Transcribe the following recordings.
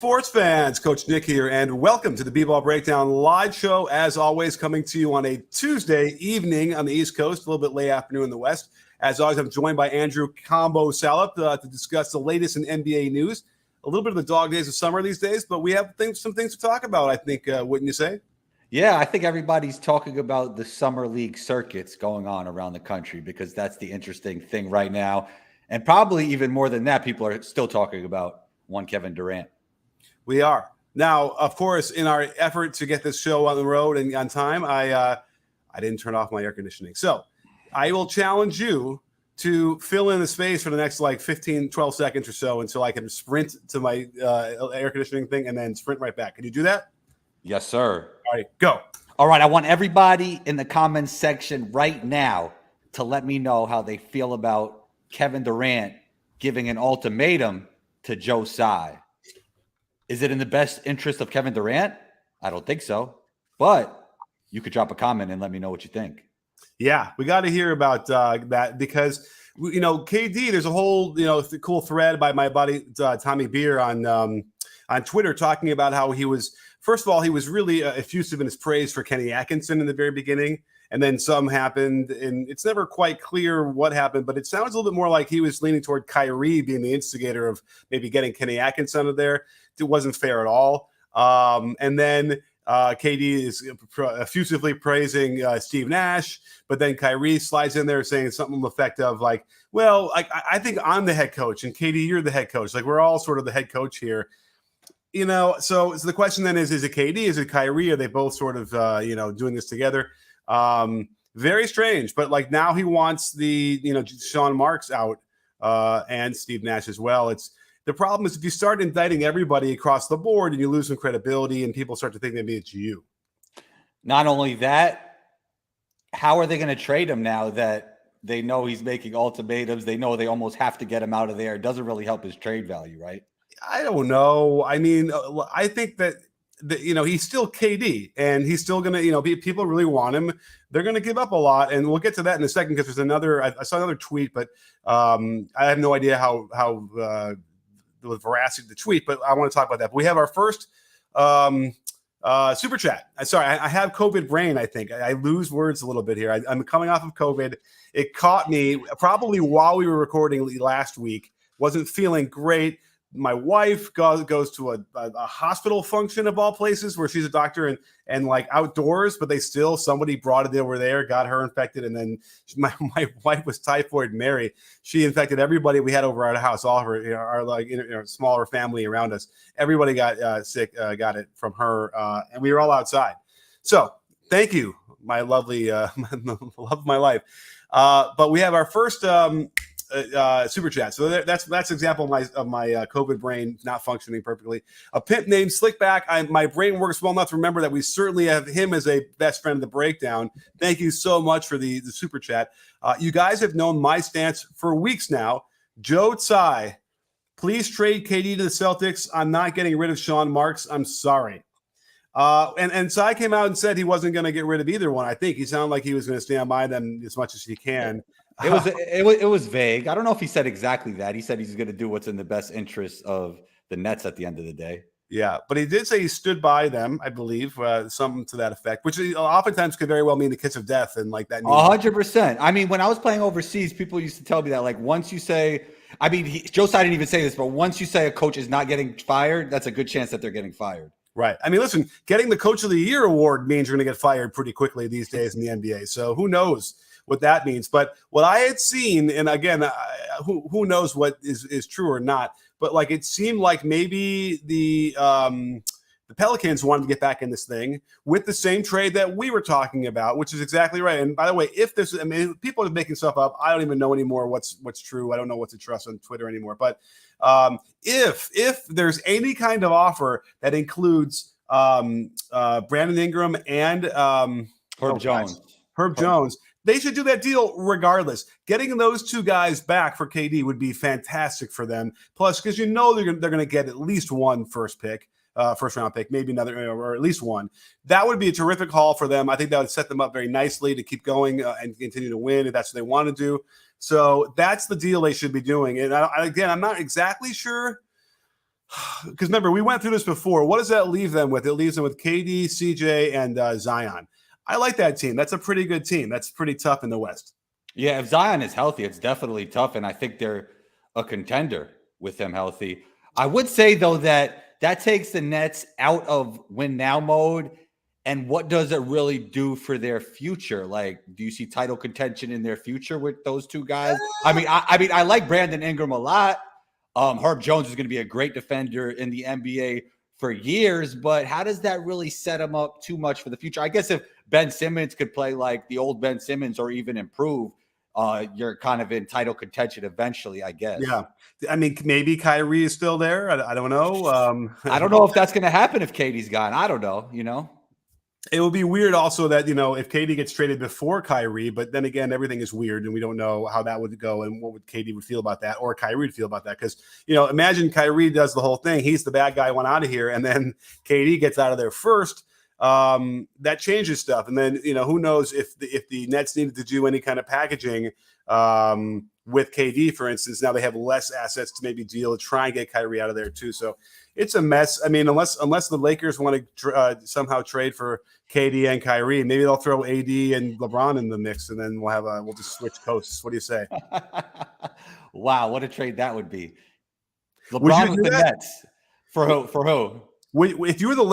Sports fans, Coach Nick here, and welcome to the B-Ball Breakdown live show. As always, coming to you on a Tuesday evening on the East Coast, a little bit late afternoon in the West. As always, I'm joined by Andrew Combo Salop to discuss the latest in NBA news. A little bit of the dog days of summer these days, but we have some things to talk about, I think, wouldn't you say? Yeah, I think everybody's talking about the summer league circuits going on around the country because that's the interesting thing right now. And probably even more than that, people are still talking about one Kevin Durant. We are. Now, of course, in our effort to get this show on the road and on time, I didn't turn off my air conditioning. So I will challenge you to fill in the space for the next 15, 12 seconds or so until I can sprint to my air conditioning thing and then sprint right back. Can you do that? Yes, sir. All right, go. All right, I want everybody in the comments section right now to let me know how they feel about Kevin Durant giving an ultimatum to Joe Tsai. Is it in the best interest of Kevin Durant? I don't think so. But you could drop a comment and let me know what you think. Yeah, we got to hear about that because, KD, there's a whole, cool thread by my buddy Tommy Beer on Twitter talking about how he was, first of all, he was really effusive in his praise for Kenny Atkinson in the very beginning. And then some happened, and it's never quite clear what happened, but it sounds a little bit more like he was leaning toward Kyrie being the instigator of maybe getting Kenny Atkinson out of there. It wasn't fair at all. And then KD is effusively praising Steve Nash, but then Kyrie slides in there saying something to the effect of I think I'm the head coach, and KD, you're the head coach. We're all sort of the head coach here. So the question then is it KD? Is it Kyrie? Are they both sort of, doing this together? Very strange, but now he wants the, Sean Marks out and Steve Nash as well. The problem is if you start indicting everybody across the board and you lose some credibility and people start to think maybe it's you. Not only that, how are they going to trade him now that they know he's making ultimatums? They know they almost have to get him out of there. It doesn't really help his trade value, right? I don't know. I mean, I think that he's still KD and he's still going to, people really want him. They're going to give up a lot. And we'll get to that in a second because there's I saw another tweet, but I have no idea how the veracity of the tweet, but I want to talk about that. But we have our first super chat. Sorry, I have COVID brain, I think. I lose words a little bit here. I'm coming off of COVID. It caught me probably while we were recording last week. Wasn't feeling great. My wife goes to a hospital function of all places where she's a doctor and outdoors, but somebody brought it over there, got her infected. And then my wife was Typhoid Mary. She infected everybody we had over at our house, all of her, our smaller family around us. Everybody got sick, got it from her. And we were all outside. So thank you, my lovely, love of my life. But we have our first, super chat. So that's an example of my COVID brain not functioning perfectly. A pimp named Slickback. My brain works well enough to remember that we certainly have him as a best friend of the breakdown. Thank you so much for the super chat. You guys have known my stance for weeks now. Joe Tsai, please trade KD to the Celtics. I'm not getting rid of Sean Marks. I'm sorry. And Tsai came out and said he wasn't going to get rid of either one. I think he sounded like he was going to stand by them as much as he can. It was vague. I don't know if he said exactly that. He said he's going to do what's in the best interest of the Nets at the end of the day. Yeah, but he did say he stood by them, I believe, something to that effect, which oftentimes could very well mean the kiss of death and that. 100%. I mean, when I was playing overseas, people used to tell me that once you say, Joe Tsai didn't even say this, but once you say a coach is not getting fired, that's a good chance that they're getting fired. Right. I mean, listen, getting the Coach of the Year award means you're going to get fired pretty quickly these days in the NBA. So who knows what that means? But what I had seen, and again, who knows what is true or not, but it seemed like maybe the Pelicans wanted to get back in this thing with the same trade that we were talking about, which is exactly right. And by the way, people are making stuff up. I don't even know anymore what's true. I don't know what to trust on Twitter anymore. But if there's any kind of offer that includes Brandon Ingram and Herb Jones, they should do that deal regardless. Getting those two guys back for KD would be fantastic for them. Plus, because they're going to get at least one first round pick, maybe another, or at least one. That would be a terrific haul for them. I think that would set them up very nicely to keep going and continue to win if that's what they want to do. So that's the deal they should be doing. And again, I'm not exactly sure Because remember, we went through this before. What does that leave them with? It leaves them with KD, CJ, and Zion. I like that team. That's a pretty good team. That's pretty tough in the West. Yeah, if Zion is healthy, it's definitely tough, and I think they're a contender with him healthy. I would say, though, that takes the Nets out of win now mode. And what does it really do for their future? Like, do you see title contention in their future with those two guys? I mean, I like Brandon Ingram a lot. Herb Jones is going to be a great defender in the NBA for years, but how does that really set him up too much for the future? I guess if Ben Simmons could play like the old Ben Simmons or even improve, you're kind of in title contention eventually, I guess. Yeah. I mean, maybe Kyrie is still there. I don't know. I don't know if that's going to happen if KD's gone. I don't know, It would be weird also that, if KD gets traded before Kyrie, but then again, everything is weird and we don't know how that would go and what would KD would feel about that or Kyrie would feel about that. Because, imagine Kyrie does the whole thing. He's the bad guy, went out of here, and then KD gets out of there first. That changes stuff. And then, who knows if the Nets needed to do any kind of packaging with KD, for instance, now they have less assets to maybe deal to try and get Kyrie out of there too. So it's a mess. I mean, unless the Lakers want to somehow trade for KD and Kyrie, maybe they'll throw AD and LeBron in the mix, and then we'll just switch coasts. What do you say? Wow, what a trade that would be. LeBron with the Nets for who? For who? If you were the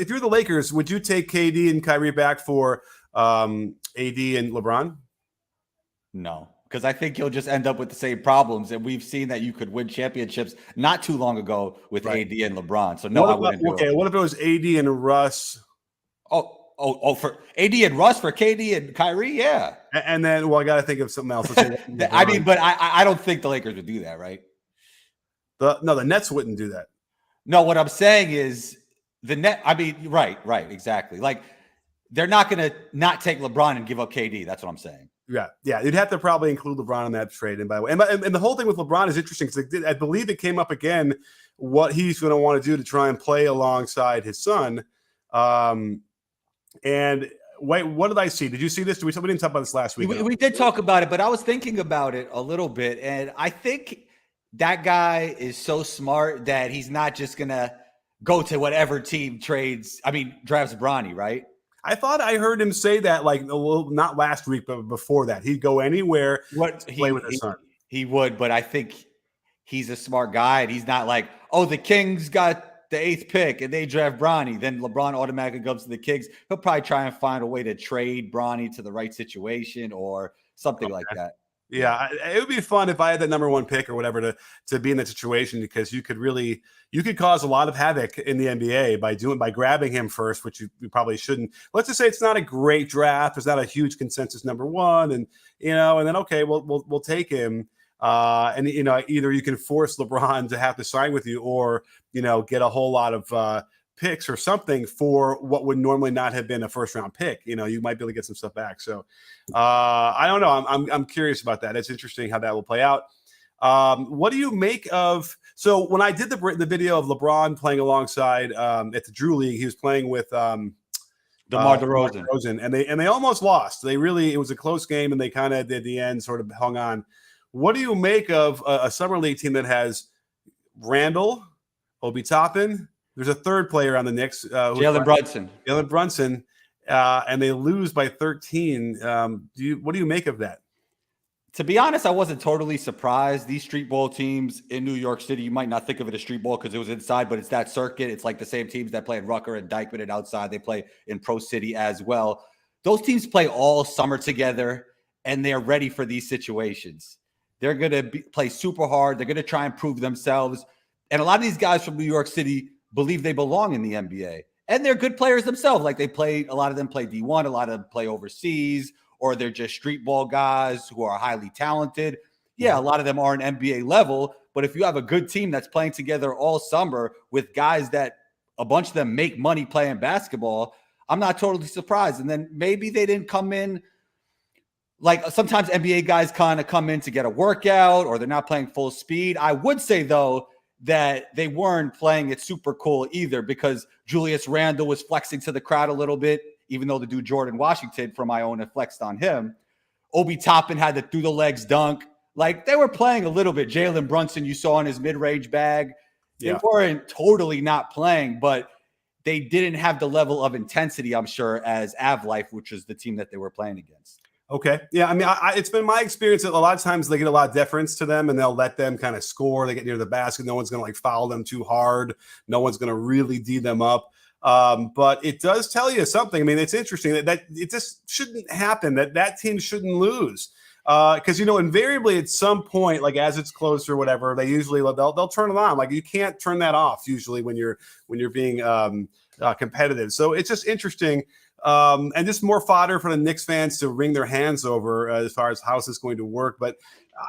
if you were the Lakers, would you take KD and Kyrie back for AD and LeBron? No, because I think you'll just end up with the same problems, and we've seen that you could win championships not too long ago with AD and LeBron. So no, I wouldn't do it. What if it was AD and Russ? For AD and Russ for KD and Kyrie, yeah. And then, I got to think of something else. I mean, but I don't think the Lakers would do that, right? The Nets wouldn't do that. No, what I'm saying is the net. I mean, right, exactly. Like they're not going to not take LeBron and give up KD. That's what I'm saying. Yeah. You'd have to probably include LeBron in that trade. And by the way, and the whole thing with LeBron is interesting because I believe it came up again what he's going to want to do to try and play alongside his son. And wait, what did I see? Did you see this? We didn't talk about this last week. We did talk about it, but I was thinking about it a little bit, and I think that guy is so smart that he's not just going to go to whatever team drafts Bronny, right? I thought I heard him say that not last week, but before that. He'd go anywhere to play with his son. He would, but I think he's a smart guy, and he's not like, the Kings got the 8th pick and they draft Bronny. Then LeBron automatically goes to the Kings. He'll probably try and find a way to trade Bronny to the right situation or something like that. Yeah, it would be fun if I had that number 1 pick or whatever to be in that situation because you could cause a lot of havoc in the NBA by grabbing him first, which you probably shouldn't. Let's just say it's not a great draft. There's not a huge consensus number 1, and then okay, we'll take him. And either you can force LeBron to have to sign with you, or get a whole lot of picks or something for what would normally not have been a first round pick. You might be able to get some stuff back. So I don't know. I'm curious about that. It's interesting how that will play out. What do you make of? So when I did the video of LeBron playing alongside at the Drew League, he was playing with DeMar DeRozan, and they almost lost. It was a close game, and they kind of at the end sort of hung on. What do you make of a summer league team that has Randall, Obi Toppin? There's a third player on the Knicks, Jalen Brunson, and they lose by 13. What do you make of that? To be honest, I wasn't totally surprised. These street ball teams in New York City, you might not think of it as street ball because it was inside, but it's that circuit. It's like the same teams that play in Rucker and Dykeman and outside. They play in Pro City as well. Those teams play all summer together, and they're ready for these situations. They're going to play super hard. They're going to try and prove themselves. And a lot of these guys from New York City believe they belong in the NBA. And they're good players themselves. Like a lot of them play D1, a lot of them play overseas, or they're just street ball guys who are highly talented. Yeah, a lot of them are an NBA level. But if you have a good team that's playing together all summer with guys that a bunch of them make money playing basketball, I'm not totally surprised. And then maybe they didn't come in. Like sometimes NBA guys kind of come in to get a workout or they're not playing full speed. I would say, though, that they weren't playing it super cool either because Julius Randle was flexing to the crowd a little bit, even though the dude Jordan Washington from Iona flexed on him. Obi Toppin had the through the legs dunk. Like they were playing a little bit. Jalen Brunson, you saw in his mid-range bag. They Yeah. weren't totally not playing, but they didn't have the level of intensity, I'm sure, as Avlife, which is the team that they were playing against. Okay. Yeah. I mean, it's been my experience that a lot of times they get a lot of deference to them and they'll let them kind of score. They get near the basket. No one's going to like foul them too hard. No one's going to really D them up. But it does tell you something. I mean, it's interesting that it just shouldn't happen, that team shouldn't lose. Because, invariably at some point, like as it's close or whatever, they usually they'll turn it on. Like you can't turn that off usually when you're being competitive. So it's just interesting. And just more fodder for the Knicks fans to wring their hands over as far as how this is going to work. But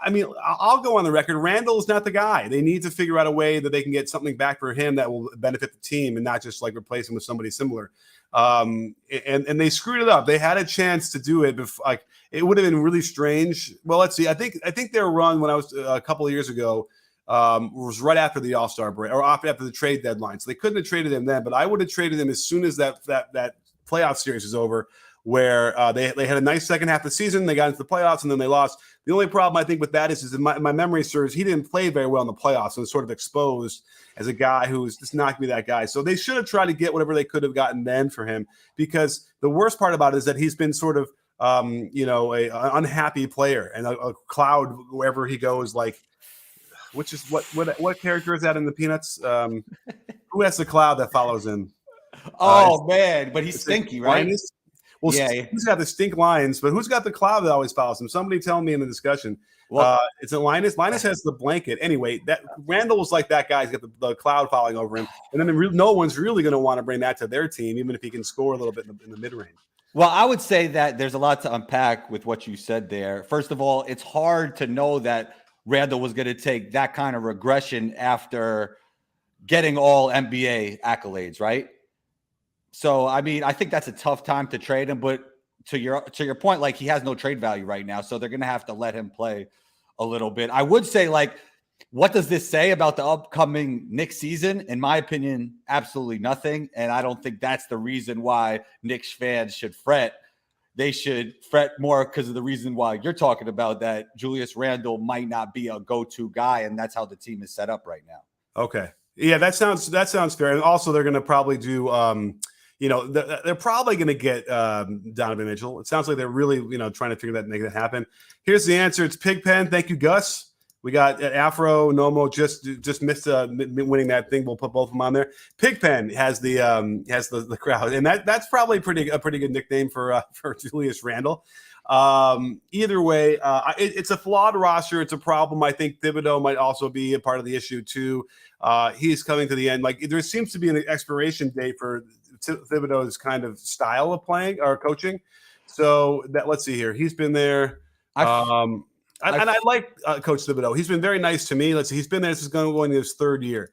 I mean, I'll go on the record. Randall is not the guy. They need to figure out a way that they can get something back for him that will benefit the team and not just like replace him with somebody similar. And they screwed it up. They had a chance to do it before, like it would have been really strange. Well, let's see. I think their run when I was a couple of years ago was right after the All-Star break or after the trade deadline. So they couldn't have traded him then, but I would have traded him as soon as that playoff series is over, where they had a nice second half of the season. They got into the playoffs and then they lost. The only problem I think with that is my memory serves, he didn't play very well in the playoffs and was sort of exposed as a guy who's just not going to be that guy. So they should have tried to get whatever they could have gotten then for him, because the worst part about it is that he's been sort of an unhappy player and a cloud wherever he goes. Like, which is what character is that in the Peanuts? Who has the cloud that follows him? Man, but he's stinky, right? Linus? Well, yeah. Who's got the stink lines, but who's got the cloud that always follows him? Somebody tell me in the discussion. Well, is it Linus? Linus has the blanket. Anyway, that Randall was like that guy. He's got the cloud following over him, and then no one's really going to want to bring that to their team, even if he can score a little bit in the mid range. Well, I would say that there's a lot to unpack with what you said there. First of all, it's hard to know that Randall was going to take that kind of regression after getting all NBA accolades, right? So, I mean, I think that's a tough time to trade him, but to your point, like he has no trade value right now, so they're going to have to let him play a little bit. I would say, like, what does this say about the upcoming Knicks season? In my opinion, absolutely nothing, and I don't think that's the reason why Knicks fans should fret. They should fret more because of the reason why you're talking about, that Julius Randle might not be a go-to guy, and that's how the team is set up right now. Okay. Yeah, that sounds fair. And also they're going to probably do they're probably going to get Donovan Mitchell. It sounds like they're really, trying to figure that, make that happen. Here's the answer. It's Pigpen. Thank you, Gus. We got Afro Nomo just missed winning that thing. We'll put both of them on there. Pigpen has the crowd, and that's probably a pretty good nickname for Julius Randle. Either way, it's a flawed roster. It's a problem. I think Thibodeau might also be a part of the issue too. He's coming to the end. Like there seems to be an expiration date for Thibodeau's kind of style of playing or coaching. So let's see here. He's been there. I like Coach Thibodeau. He's been very nice to me. Let's see. He's been there. This is going to his third year.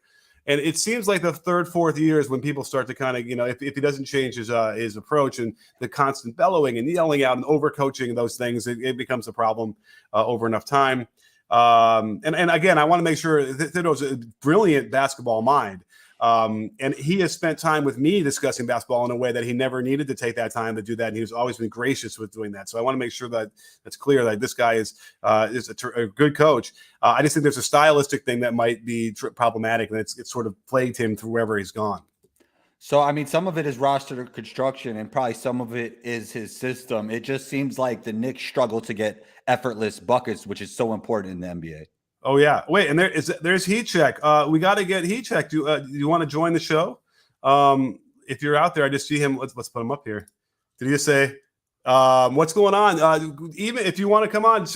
And it seems like the third, fourth year is when people start to kind of, if he doesn't change his approach and the constant bellowing and yelling out and overcoaching and those things, it becomes a problem over enough time. And again, I want to make sure Thibodeau's a brilliant basketball mind. And he has spent time with me discussing basketball in a way that he never needed to take that time to do that. And he's always been gracious with doing that. So I want to make sure that it's clear that this guy is a good coach. I just think there's a stylistic thing that might be problematic, and it's sort of plagued him through wherever he's gone. So, I mean, some of it is roster construction and probably some of it is his system. It just seems like the Knicks struggle to get effortless buckets, which is so important in the NBA. Oh yeah, wait, and there's Heat Check. We got to get Heat Check. Do you want to join the show? If you're out there, I just see him. Let's put him up here. Did he just say what's going on? Even if you want to come on,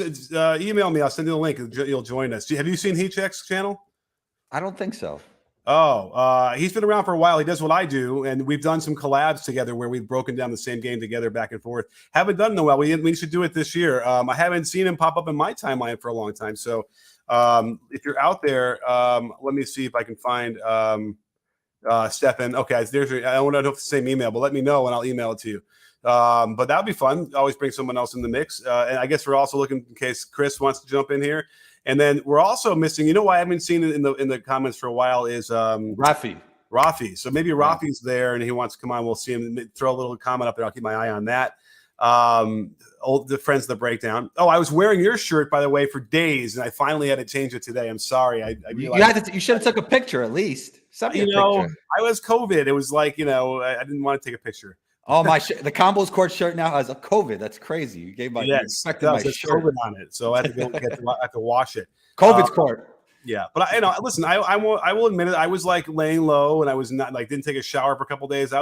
email me. I'll send you the link. You'll join us. Have you seen Heat Check's channel? I don't think so. Oh, he's been around for a while. He does what I do, and we've done some collabs together where we've broken down the same game together back and forth. Haven't done it in a while. We should do it this year. I haven't seen him pop up in my timeline for a long time. So if you're out there, let me see if I can find Stefan. Okay, I don't know if it's the same email, but let me know and I'll email it to you. But that'd be fun. Always bring someone else in the mix. And I guess we're also looking in case Chris wants to jump in here. And then we're also missing, why I haven't seen it in the comments for a while is Rafi. So maybe Rafi's there and he wants to come on. We'll see him throw a little comment up there. I'll keep my eye on that. The friends of the breakdown. Oh, I was wearing your shirt, by the way, for days, and I finally had to change it today. I'm sorry. I you should have took a picture at least. Send me a picture. I was COVID. It was like, I didn't want to take a picture. Oh, the Combos Court shirt now has a COVID. That's crazy. You gave my my shirt COVID on it, so I have to I have to wash it. COVID's court. Yeah, but listen, I will admit it. I was like laying low, and I was not didn't take a shower for a couple of days. I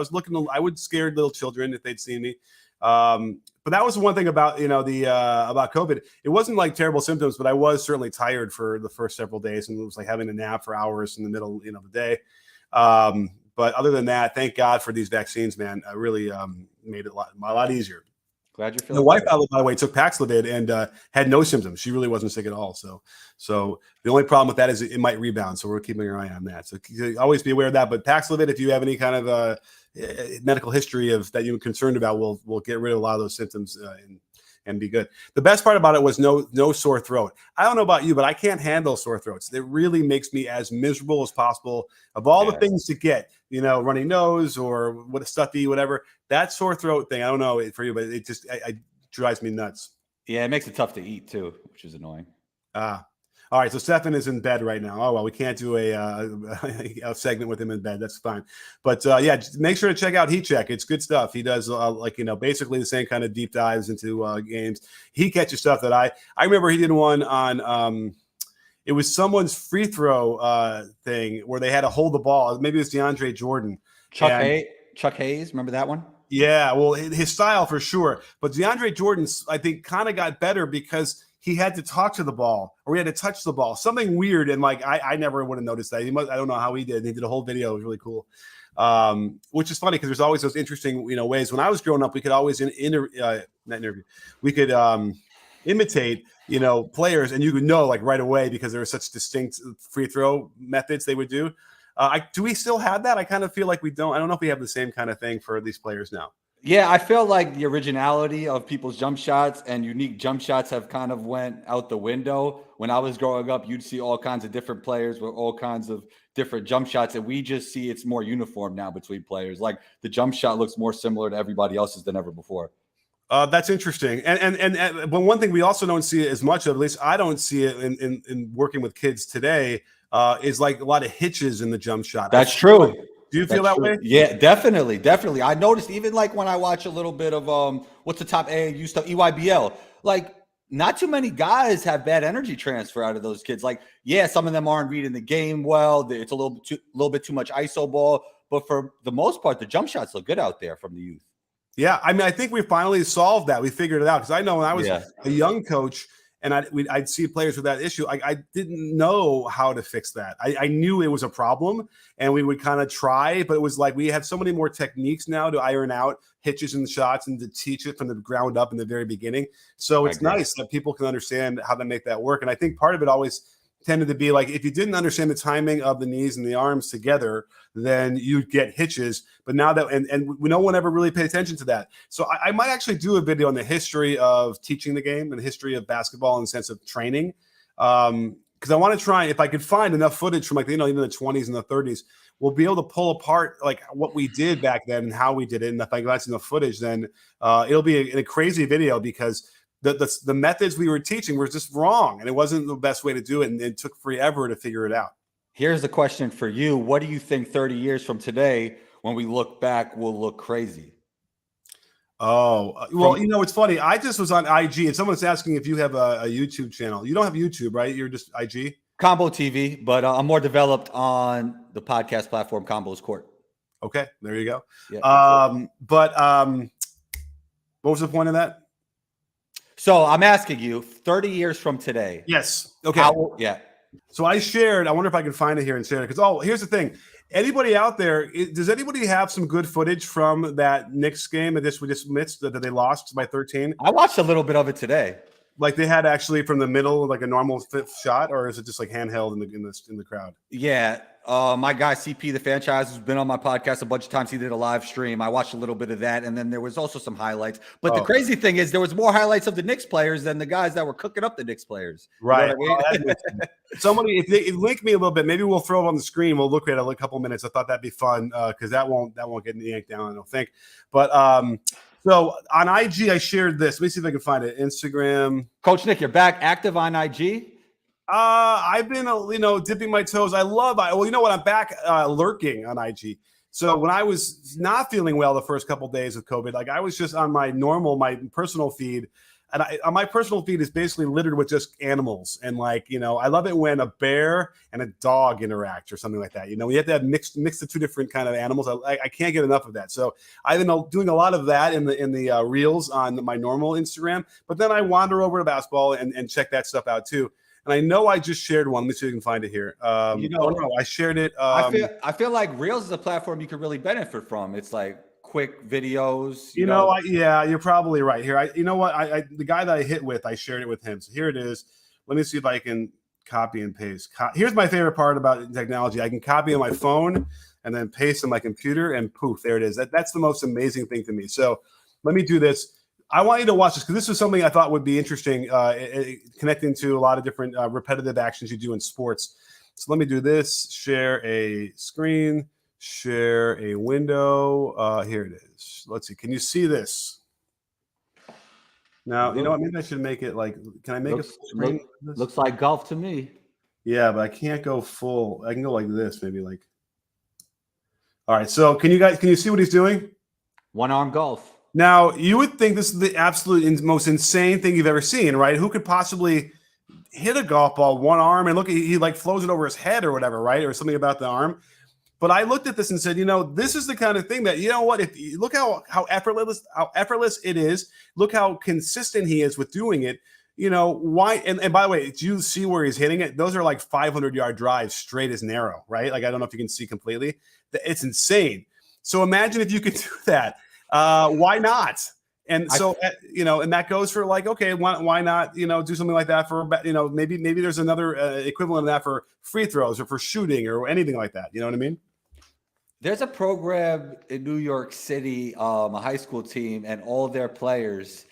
would scare little children if they'd see me. But that was the one thing about about COVID. It wasn't like terrible symptoms, but I was certainly tired for the first several days, and it was like having a nap for hours in the middle of the day. But other than that, thank God for these vaccines, man. I really made it a lot easier. Glad you're feeling. The wife, by the way, took Paxlovid and had no symptoms. She really wasn't sick at all. So the only problem with that is it might rebound. So we're keeping our eye on that. So always be aware of that. But Paxlovid, if you have any kind of medical history of that you're concerned about, will get rid of a lot of those symptoms and be good. The best part about it was no sore throat. I don't know about you, but I can't handle sore throats. It really makes me as miserable as possible. Of all the things to get, runny nose or what a stuffy, whatever, that sore throat thing, I don't know for you, but it just it drives me nuts. Yeah, it makes it tough to eat too, which is annoying. All right, so Stefan is in bed right now. Oh, well, we can't do a segment with him in bed. That's fine. But, make sure to check out Heat Check. It's good stuff. He does, basically the same kind of deep dives into games. He catches stuff that I remember he did one on it was someone's free throw thing where they had to hold the ball. Maybe it was DeAndre Jordan. Chuck Hayes, remember that one? Yeah, well, his style for sure. But DeAndre Jordan, I think, kind of got better because he had to talk to the ball or he had to touch the ball. Something weird. And I never would have noticed that. I don't know how he did. He did a whole video. It was really cool. Which is funny because there's always those interesting, ways. When I was growing up, we could always we could imitate, players, and you could know like right away because there were such distinct free throw methods they would do. Do we still have that? I kind of feel like we don't. I don't know if we have the same kind of thing for these players now. Yeah, I feel like the originality of people's jump shots and unique jump shots have kind of went out the window. When I was growing up, you'd see all kinds of different players with all kinds of different jump shots, and we just see it's more uniform now between players. Like the jump shot looks more similar to everybody else's than ever before. That's interesting. But one thing we also don't see as much of, at least I don't see it in working with kids today, is like a lot of hitches in the jump shot. That's true. Do you feel that way? Yeah, definitely. I noticed even like when I watch a little bit of what's the top AAU stuff, EYBL, like not too many guys have bad energy transfer out of those kids. Like, yeah, some of them aren't reading the game well. It's a little bit too much ISO ball, but for the most part, the jump shots look good out there from the youth. Yeah, I mean, I think we finally solved that. We figured it out because I know when I was a young coach and I'd see players with that issue, I didn't know how to fix that. I knew it was a problem, and we would kind of try, but it was like we have so many more techniques now to iron out hitches and shots and to teach it from the ground up in the very beginning. So it's nice that people can understand how to make that work. And I think part of it always tended to be like if you didn't understand the timing of the knees and the arms together, then you'd get hitches. But now that and no one ever really paid attention to that. So I might actually do a video on the history of teaching the game and the history of basketball in the sense of training. Because I want to try, if I could find enough footage from like, even the 20s and the 30s, we'll be able to pull apart like what we did back then and how we did it. And if I got enough footage, then it'll be a crazy video because the methods we were teaching were just wrong, and it wasn't the best way to do it, and it took forever to figure it out. Here's the question for you. What do you think 30 years from today, when we look back, will look crazy? Oh, well, it's funny. I just was on IG, and someone's asking if you have a YouTube channel. You don't have YouTube, right? You're just IG? Combo TV, but I'm more developed on the podcast platform Combos Court. Okay, there you go. Yeah, what was the point of that? So I'm asking you, 30 years from today. Yes. Okay. So I wonder if I can find it here and share it. Because, here's the thing. Anybody out there, does anybody have some good footage from that Knicks game that we just missed, that they lost by 13? I watched a little bit of it today. Like they had actually from the middle, like a normal fifth shot, or is it just like handheld in the crowd? Yeah. My guy CP, the franchise, has been on my podcast a bunch of times. He did a live stream. I watched a little bit of that, and then there was also some highlights. But the crazy thing is, there was more highlights of the Knicks players than the guys that were cooking up the Knicks players. Right. You know what I mean? Somebody, if they link me a little bit, maybe we'll throw it on the screen. We'll look at it a couple minutes. I thought that'd be fun because that won't get yanked down, I don't think. But So on IG, I shared this. Let me see if I can find it. Instagram. Coach Nick, you're back active on IG. I've been, dipping my toes. Well, you know what? I'm back lurking on IG. So when I was not feeling well the first couple of days of COVID, like I was just on my personal feed. And on my personal feed is basically littered with just animals. And I love it when a bear and a dog interact or something like that. We have to have mix the two different kind of animals. I can't get enough of that. So I've been doing a lot of that in the reels on my normal Instagram. But then I wander over to basketball and check that stuff out too. And I know I just shared one. Let me see if I can find it here. I shared it. I feel like Reels is a platform you could really benefit from. It's like quick videos. You're probably right here. The guy that I hit with, I shared it with him. So here it is. Let me see if I can copy and paste. Here's my favorite part about technology. I can copy on my phone and then paste on my computer, and poof, there it is. That's the most amazing thing to me. So let me do this. I want you to watch this because this was something I thought would be interesting, connecting to a lot of different repetitive actions you do in sports. So let me do this. Share a screen. Share a window. Here it is. Let's see. Can you see this? Now, you know what? Maybe I should make it can I make it full screen? Looks like golf to me. Yeah, but I can't go full. I can go like this, maybe like. All right. So can you see what he's doing? One arm golf. Now, you would think this is the absolute most insane thing you've ever seen, right? Who could possibly hit a golf ball one arm and look, he flows it over his head or whatever, right? Or something about the arm. But I looked at this and said, this is the kind of thing that, if you look how effortless it is, look how consistent he is with doing it. Why? And by the way, do you see where he's hitting it? Those are like 500-yard drives, straight as narrow, right? Like, I don't know if you can see completely. It's insane. So imagine if you could do that. Why not? And so, and that goes for okay, why not, do something like that for, maybe there's another equivalent of that for free throws or for shooting or anything like that. You know what I mean? There's a program in New York City, a high school team, and all of their players.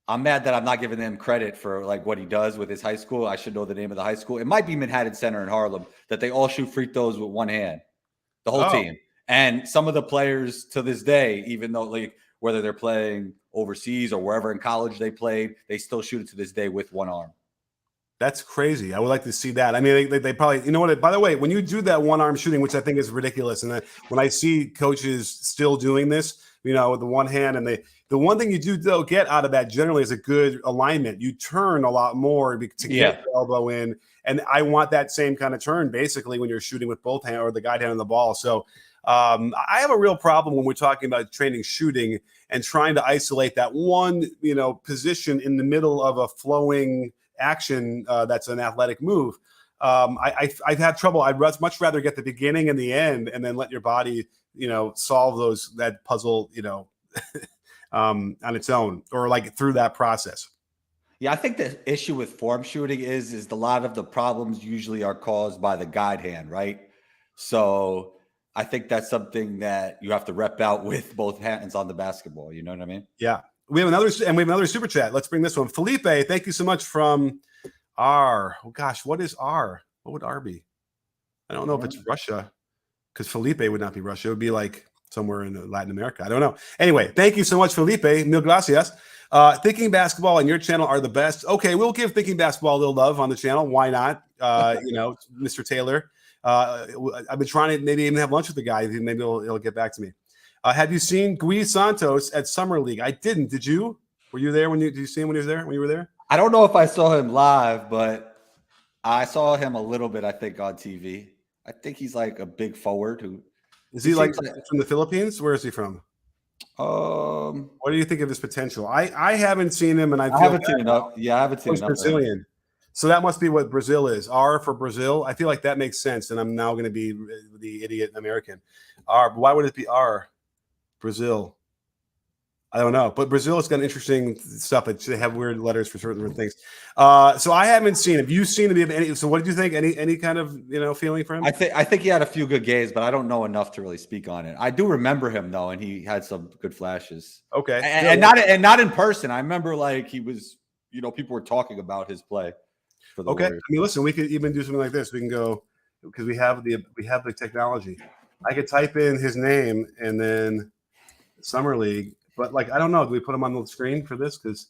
I'm mad that I'm not giving them credit for what he does with his high school. I should know the name of the high school. It might be Manhattan Center in Harlem, that they all shoot free throws with one hand, the whole team. And some of the players to this day, even though whether they're playing overseas or wherever in college they played, they still shoot it to this day with one arm. That's crazy. I would like to see that. I mean, they probably, by the way, when you do that one arm shooting, which I think is ridiculous, and when I see coaches still doing this, with the one hand, and the one thing you do though get out of that generally is a good alignment. You turn a lot more to get the elbow in, and I want that same kind of turn basically when you're shooting with both hands or the guide hand on the ball. So I have a real problem when we're talking about training shooting and trying to isolate that one, position in the middle of a flowing action that's an athletic move. I've had trouble. I'd much rather get the beginning and the end and then let your body, solve that puzzle, on its own or through that process. Yeah, I think the issue with form shooting is a lot of the problems usually are caused by the guide hand, right? So I think that's something that you have to rep out with both hands on the basketball. You know what I mean? Yeah. We have another super chat. Let's bring this one. Felipe, thank you so much from R. Oh gosh, what is R? What would R be? I don't know if it's Russia, because Felipe would not be Russia. It would be somewhere in Latin America. I don't know. Anyway, thank you so much, Felipe. Mil gracias. Thinking Basketball and your channel are the best. Okay, we'll give Thinking Basketball a little love on the channel. Why not? Mr. Taylor. I've been trying to maybe even have lunch with the guy. Maybe he'll get back to me. Have you seen Gui Santos at Summer League? I didn't. Did you? Were you there did you see him when he was there? When you were there? I don't know if I saw him live, but I saw him a little bit, I think, on TV. I think he's a big forward who is he from the Philippines? Where is he from? What do you think of his potential? I haven't seen him, and I haven't seen enough. Yeah, I haven't seen enough. Brazilian. So that must be what Brazil is. R for Brazil. I feel like that makes sense, and I'm now going to be the idiot American. R. Why would it be R? Brazil. I don't know, but Brazil has got interesting stuff. They have weird letters for certain things. So I haven't seen him. Have you seen him? So what did you think? Any kind of feeling for him? I think he had a few good games, but I don't know enough to really speak on it. I do remember him though, and he had some good flashes. Okay, and not in person. I remember he was. People were talking about his play. For the Warriors. I mean, listen, we could even do something like this. We can go because we have the technology. I could type in his name and then Summer League, But like, I don't know. Do we put him on the screen for this? Because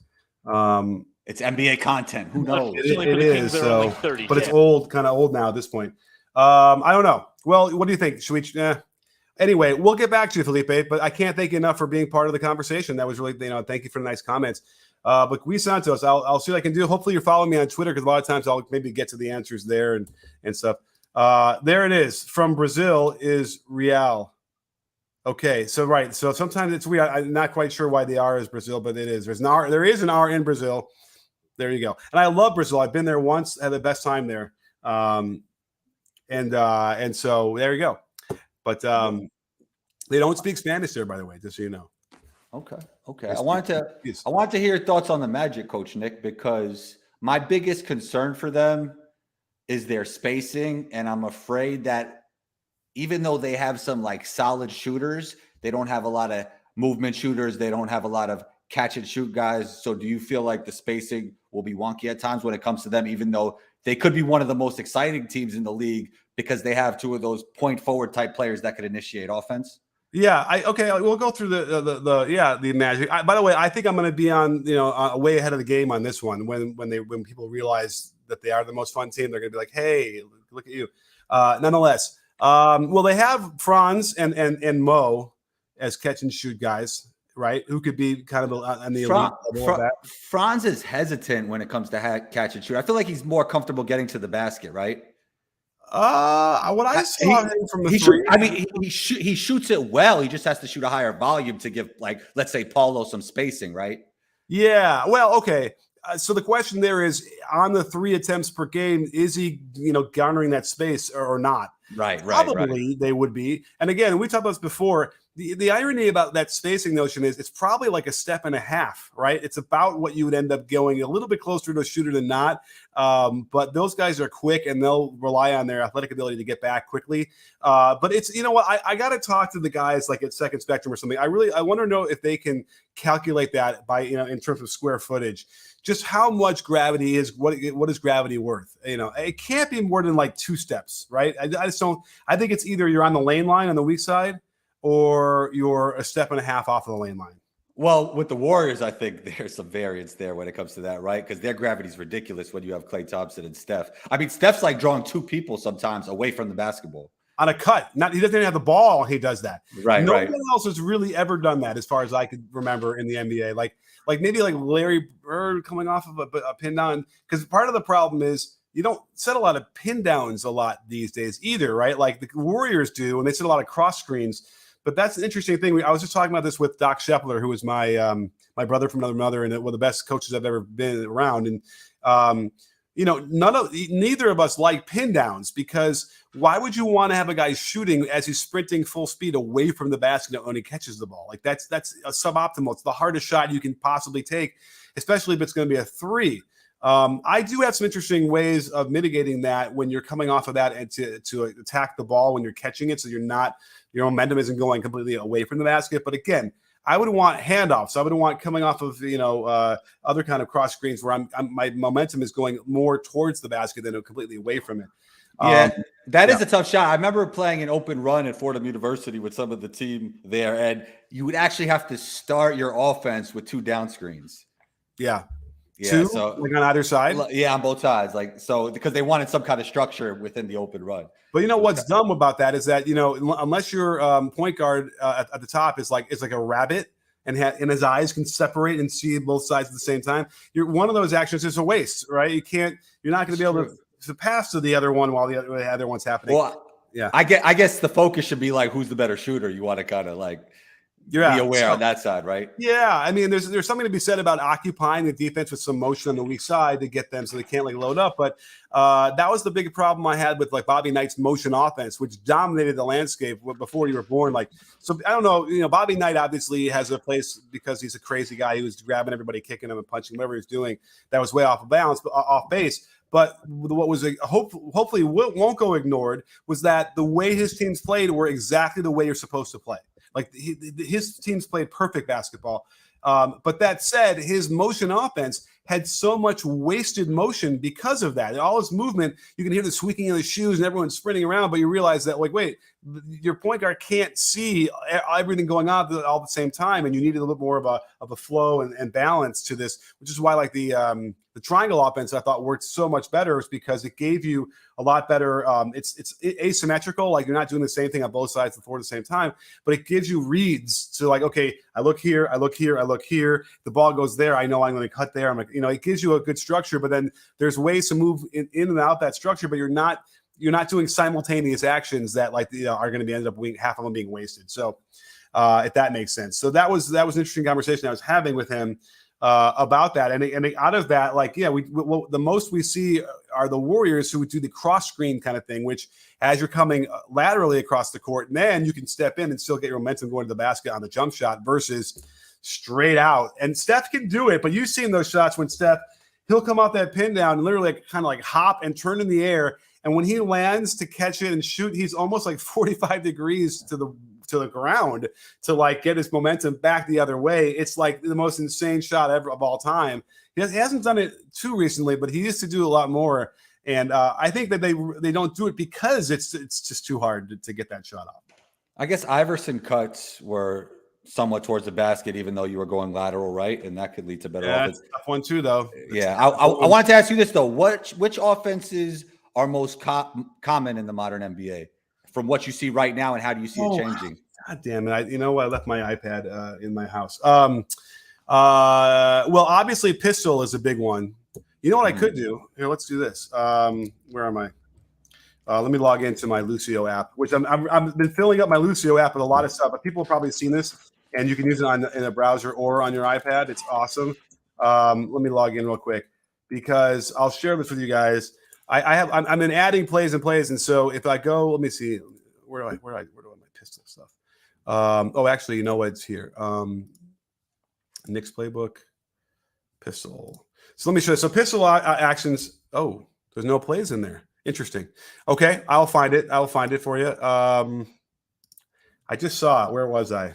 it's NBA content. Who knows? It is. So, but it's old, kind of old now at this point. I don't know. Well, what do you think? Should we? Anyway, we'll get back to you, Felipe. But I can't thank you enough for being part of the conversation. That was really, thank you for the nice comments. But Gui Santos, I'll see what I can do. Hopefully, you're following me on Twitter because a lot of times I'll maybe get to the answers there and stuff. There it is. From Brazil is Real. Okay, so right. So sometimes it's weird. I'm not quite sure why the R is Brazil, but it is. There is an R in Brazil. There you go. And I love Brazil. I've been there once, had the best time there. And so there you go. But they don't speak Spanish there, by the way, just so you know. Okay. I wanted to hear your thoughts on the Magic, Coach Nick, because my biggest concern for them is their spacing, and I'm afraid that even though they have some like solid shooters, they don't have a lot of movement shooters. They don't have a lot of catch and shoot guys. So do you feel like the spacing will be wonky at times when it comes to them, even though they could be one of the most exciting teams in the league because they have two of those point forward type players that could initiate offense? Yeah. We'll go through the Magic. By the way, I think I'm going to be on, way ahead of the game on this one. When people realize that they are the most fun team, they're going to be like, hey, look at you. Nonetheless, well, they have Franz and Mo as catch and shoot guys, right? Who could be kind of on the elite level of that. Franz is hesitant when it comes to catch and shoot. I feel like he's more comfortable getting to the basket, right? What I saw him from the three. He shoots it well. He just has to shoot a higher volume to give, like, let's say, Paolo some spacing, right? Yeah. Well, okay. So the question there is, on the 3 attempts per game, is he, garnering that space or not? Right. Probably they would be. And again, we talked about this before. The irony about that spacing notion is it's probably like a step and a half, right? It's about what you would end up going a little bit closer to a shooter than not. But those guys are quick and they'll rely on their athletic ability to get back quickly. But it's, I got to talk to the guys like at Second Spectrum or something. I want to know if they can calculate that by, in terms of square footage. Just how much gravity is, what is gravity worth? It can't be more than like 2 steps, right? I just don't. I think it's either you're on the lane line on the weak side, or you're a step and a half off of the lane line. Well, with the Warriors, I think there's some variance there when it comes to that, right? Because their gravity is ridiculous when you have Klay Thompson and Steph. I mean, Steph's like drawing 2 people sometimes away from the basketball. On a cut. He doesn't even have the ball. He does that. Right. No one else has really ever done that, as far as I could remember in the NBA. Like maybe like Larry Bird coming off of a pin down. Because part of the problem is you don't set a lot of pin downs a lot these days either, right? Like the Warriors do, and they set a lot of cross screens. But that's an interesting thing. I was just talking about this with Doc Shepler, who was my my brother from another mother and one of the best coaches I've ever been around. And neither of us like pin downs, because why would you want to have a guy shooting as he's sprinting full speed away from the basket when he catches the ball? Like that's a suboptimal. It's the hardest shot you can possibly take, especially if it's going to be a 3. I do have some interesting ways of mitigating that when you're coming off of that and to attack the ball when you're catching it, so your momentum isn't going completely away from the basket. But again, I would want handoffs. I would want coming off of other kind of cross screens where my momentum is going more towards the basket than completely away from it. Yeah, that is a tough shot. I remember playing an open run at Fordham University with some of the team there, and you would actually have to start your offense with 2 down screens. Yeah. 2, so like on either side? Yeah, on both sides. Because they wanted some kind of structure within the open run. But what's dumb about that is that, unless your point guard at the top is like a rabbit and his eyes can separate and see both sides at the same time, one of those actions is a waste, right? You're not going to be able to pass to the other one while the other one's happening. Well, yeah, I guess the focus should be like, who's the better shooter? You want to kind of be aware on that side, right? Yeah, I mean, there's something to be said about occupying the defense with some motion on the weak side to get them so they can't load up. But that was the big problem I had with Bobby Knight's motion offense, which dominated the landscape before you were born. So I don't know, Bobby Knight obviously has a place because he's a crazy guy who was grabbing everybody, kicking him and punching whatever he was doing. That was way off of balance, off base. But what was hopefully won't go ignored was that the way his teams played were exactly the way you're supposed to play. Like his teams played perfect basketball. But that said, his motion offense had so much wasted motion because of that. All his movement, you can hear the squeaking of the shoes and everyone's sprinting around, but you realize that, wait, your point guard can't see everything going on all at the same time, and you need a little bit more of a flow and balance to this, which is why like the triangle offense I thought worked so much better, is because it gave you a lot better. It's asymmetrical, like you're not doing the same thing on both sides of the floor at the same time, but it gives you reads to like, okay, I look here, I look here, I look here. The ball goes there. I know I'm going to cut there. I'm like, it gives you a good structure, but then there's ways to move in and out that structure, but you're not doing simultaneous actions that are going to be ended up half of them being wasted. So if that makes sense. So that was an interesting conversation I was having with him about that. And out of that, the most we see are the Warriors who would do the cross screen kind of thing, which as you're coming laterally across the court, and then you can step in and still get your momentum going to the basket on the jump shot versus straight out. And Steph can do it, but you've seen those shots when Steph, he'll come off that pin down and literally kind of like hop and turn in the air. And when he lands to catch it and shoot, he's almost like 45 degrees to the ground to like get his momentum back the other way. It's like the most insane shot ever of all time. He hasn't done it too recently, but he used to do a lot more. And I think that they don't do it because it's just too hard to get that shot off. I guess Iverson cuts were somewhat towards the basket, even though you were going lateral, right? And that could lead to better offense. That's a tough one too, though. I wanted to ask you this though: which offenses are most common in the modern NBA from what you see right now, and how do you see it changing? God damn it! I left my iPad in my house. Well, obviously, pistol is a big one. You know what I could do? Here, let's do this. Where am I? Let me log into my Lucio app, which I've been filling up my Lucio app with a lot of stuff. But people have probably seen this, and you can use it in a browser or on your iPad. It's awesome. Let me log in real quick because I'll share this with you guys. I'm in adding plays, and so if I go, let me see, where do I my pistol stuff? Actually, you know what? It's here. Knicks playbook, pistol. So let me show you. So pistol actions. Oh, there's no plays in there. Interesting. Okay, I'll find it. I'll find it for you. I just saw it. Where was I?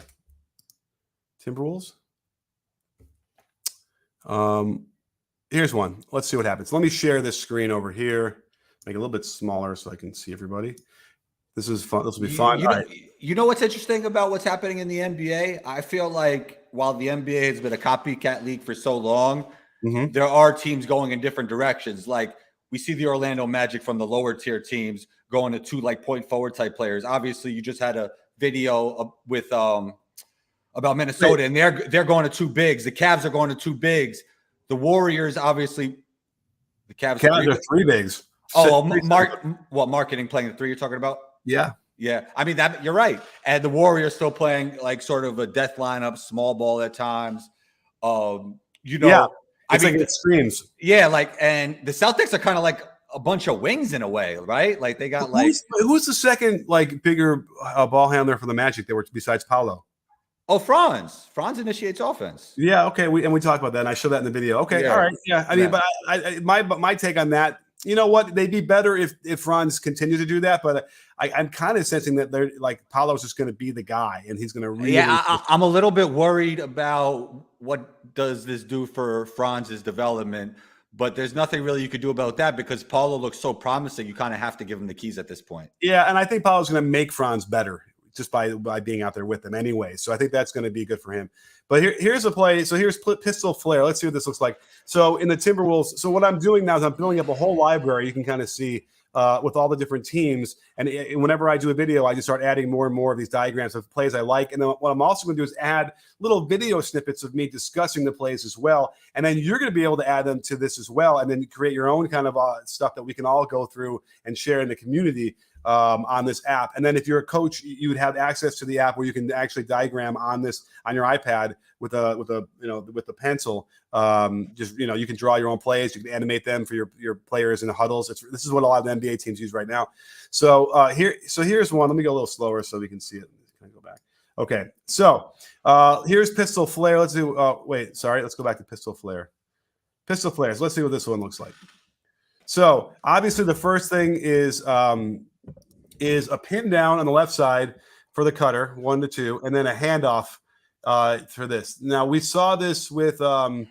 Timberwolves. Here's one. Let's see what happens. Let me share this screen over here. Make it a little bit smaller so I can see everybody. This is fun. This will be fun. You know what's interesting about what's happening in the NBA? I feel like while the NBA has been a copycat league for so long, there are teams going in different directions. Like we see the Orlando Magic from the lower tier teams going to two like point forward type players. Obviously, you just had a video with about Minnesota, and they're going to two bigs. The Cavs are going to two bigs. The Warriors, obviously, the Cavs are three bigs. Marketing playing the three you're talking about? Yeah. Yeah. I mean, that you're right. And the Warriors still playing like sort of a death lineup, small ball at times. It's like extremes. Yeah, and the Celtics are kind of like a bunch of wings in a way, right? Like they got who's the second like bigger ball handler for the Magic that were besides Paolo? Oh, Franz. Franz initiates offense. Yeah, okay. We talked about that, and I showed that in the video. Okay, all right. Yeah, I mean, but my take on that, you know what? They'd be better if Franz continued to do that, but I'm kind of sensing that they're like Paolo's just going to be the guy, and he's going to really. Yeah, I'm a little bit worried about what does this do for Franz's development, but there's nothing really you could do about that because Paolo looks so promising. You kind of have to give him the keys at this point. Yeah, and I think Paolo's going to make Franz better just by being out there with them anyway. So I think that's going to be good for him. But here's a play. So here's pistol flare. Let's see what this looks like. So in the Timberwolves, so what I'm doing now is I'm building up a whole library. You can kind of see with all the different teams. And whenever I do a video, I just start adding more and more of these diagrams of plays I like. And then what I'm also going to do is add little video snippets of me discussing the plays as well. And then you're going to be able to add them to this as well. And then create your own kind of stuff that we can all go through and share in the community on this app. And then if you're a coach, you would have access to the app where you can actually diagram on your iPad with a pencil. You can draw your own plays, you can animate them for your players in the huddles. This is what a lot of the NBA teams use right now. So here's one. Let me go a little slower so we can see it. Can I go back? Okay. So here's pistol flare. Let's do let's go back to pistol flare. Pistol flares. Let's see what this one looks like. So obviously the first thing is a pin down on the left side for the cutter, 1 to 2, and then a handoff for this. Now we saw this with the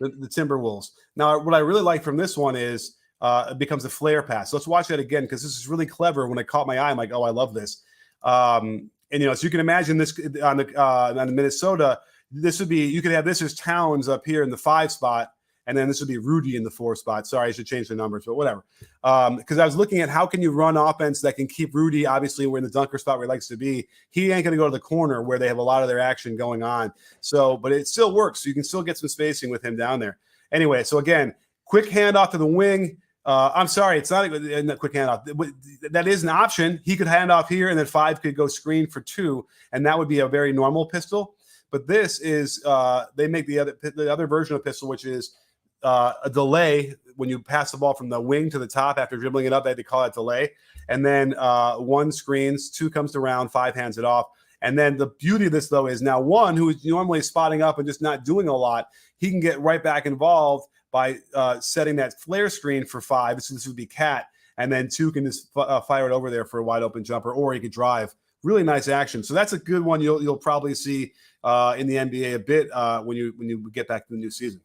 Timberwolves. Now what I really like from this one is it becomes a flare pass. Let's watch that again because this is really clever. When it caught my eye, I'm like, oh, I love this. And so you can imagine this on the Minnesota. This would be, you could have this as Towns up here in the 5 spot, and then this would be Rudy in the 4 spot. Sorry, I should change the numbers, but whatever. Because I was looking at how can you run offense that can keep Rudy, obviously, we're in the dunker spot where he likes to be. He ain't going to go to the corner where they have a lot of their action going on. So, but it still works. So you can still get some spacing with him down there. Anyway, so again, quick handoff to the wing. I'm sorry, it's not a quick handoff. That is an option. He could hand off here, and then 5 could go screen for 2, and that would be a very normal pistol. But this is they make the other version of pistol, which is a delay when you pass the ball from the wing to the top after dribbling it up. They had to call it delay, and then 1 screens, 2 comes to round, 5 hands it off. And then the beauty of this, though, is now 1 who is normally spotting up and just not doing a lot, he can get right back involved by setting that flare screen for 5. So this would be Cat, and then 2 can just fire it over there for a wide open jumper, or he could drive. Really nice action. So that's a good one. You'll probably see in the NBA a bit when you get back to the new season.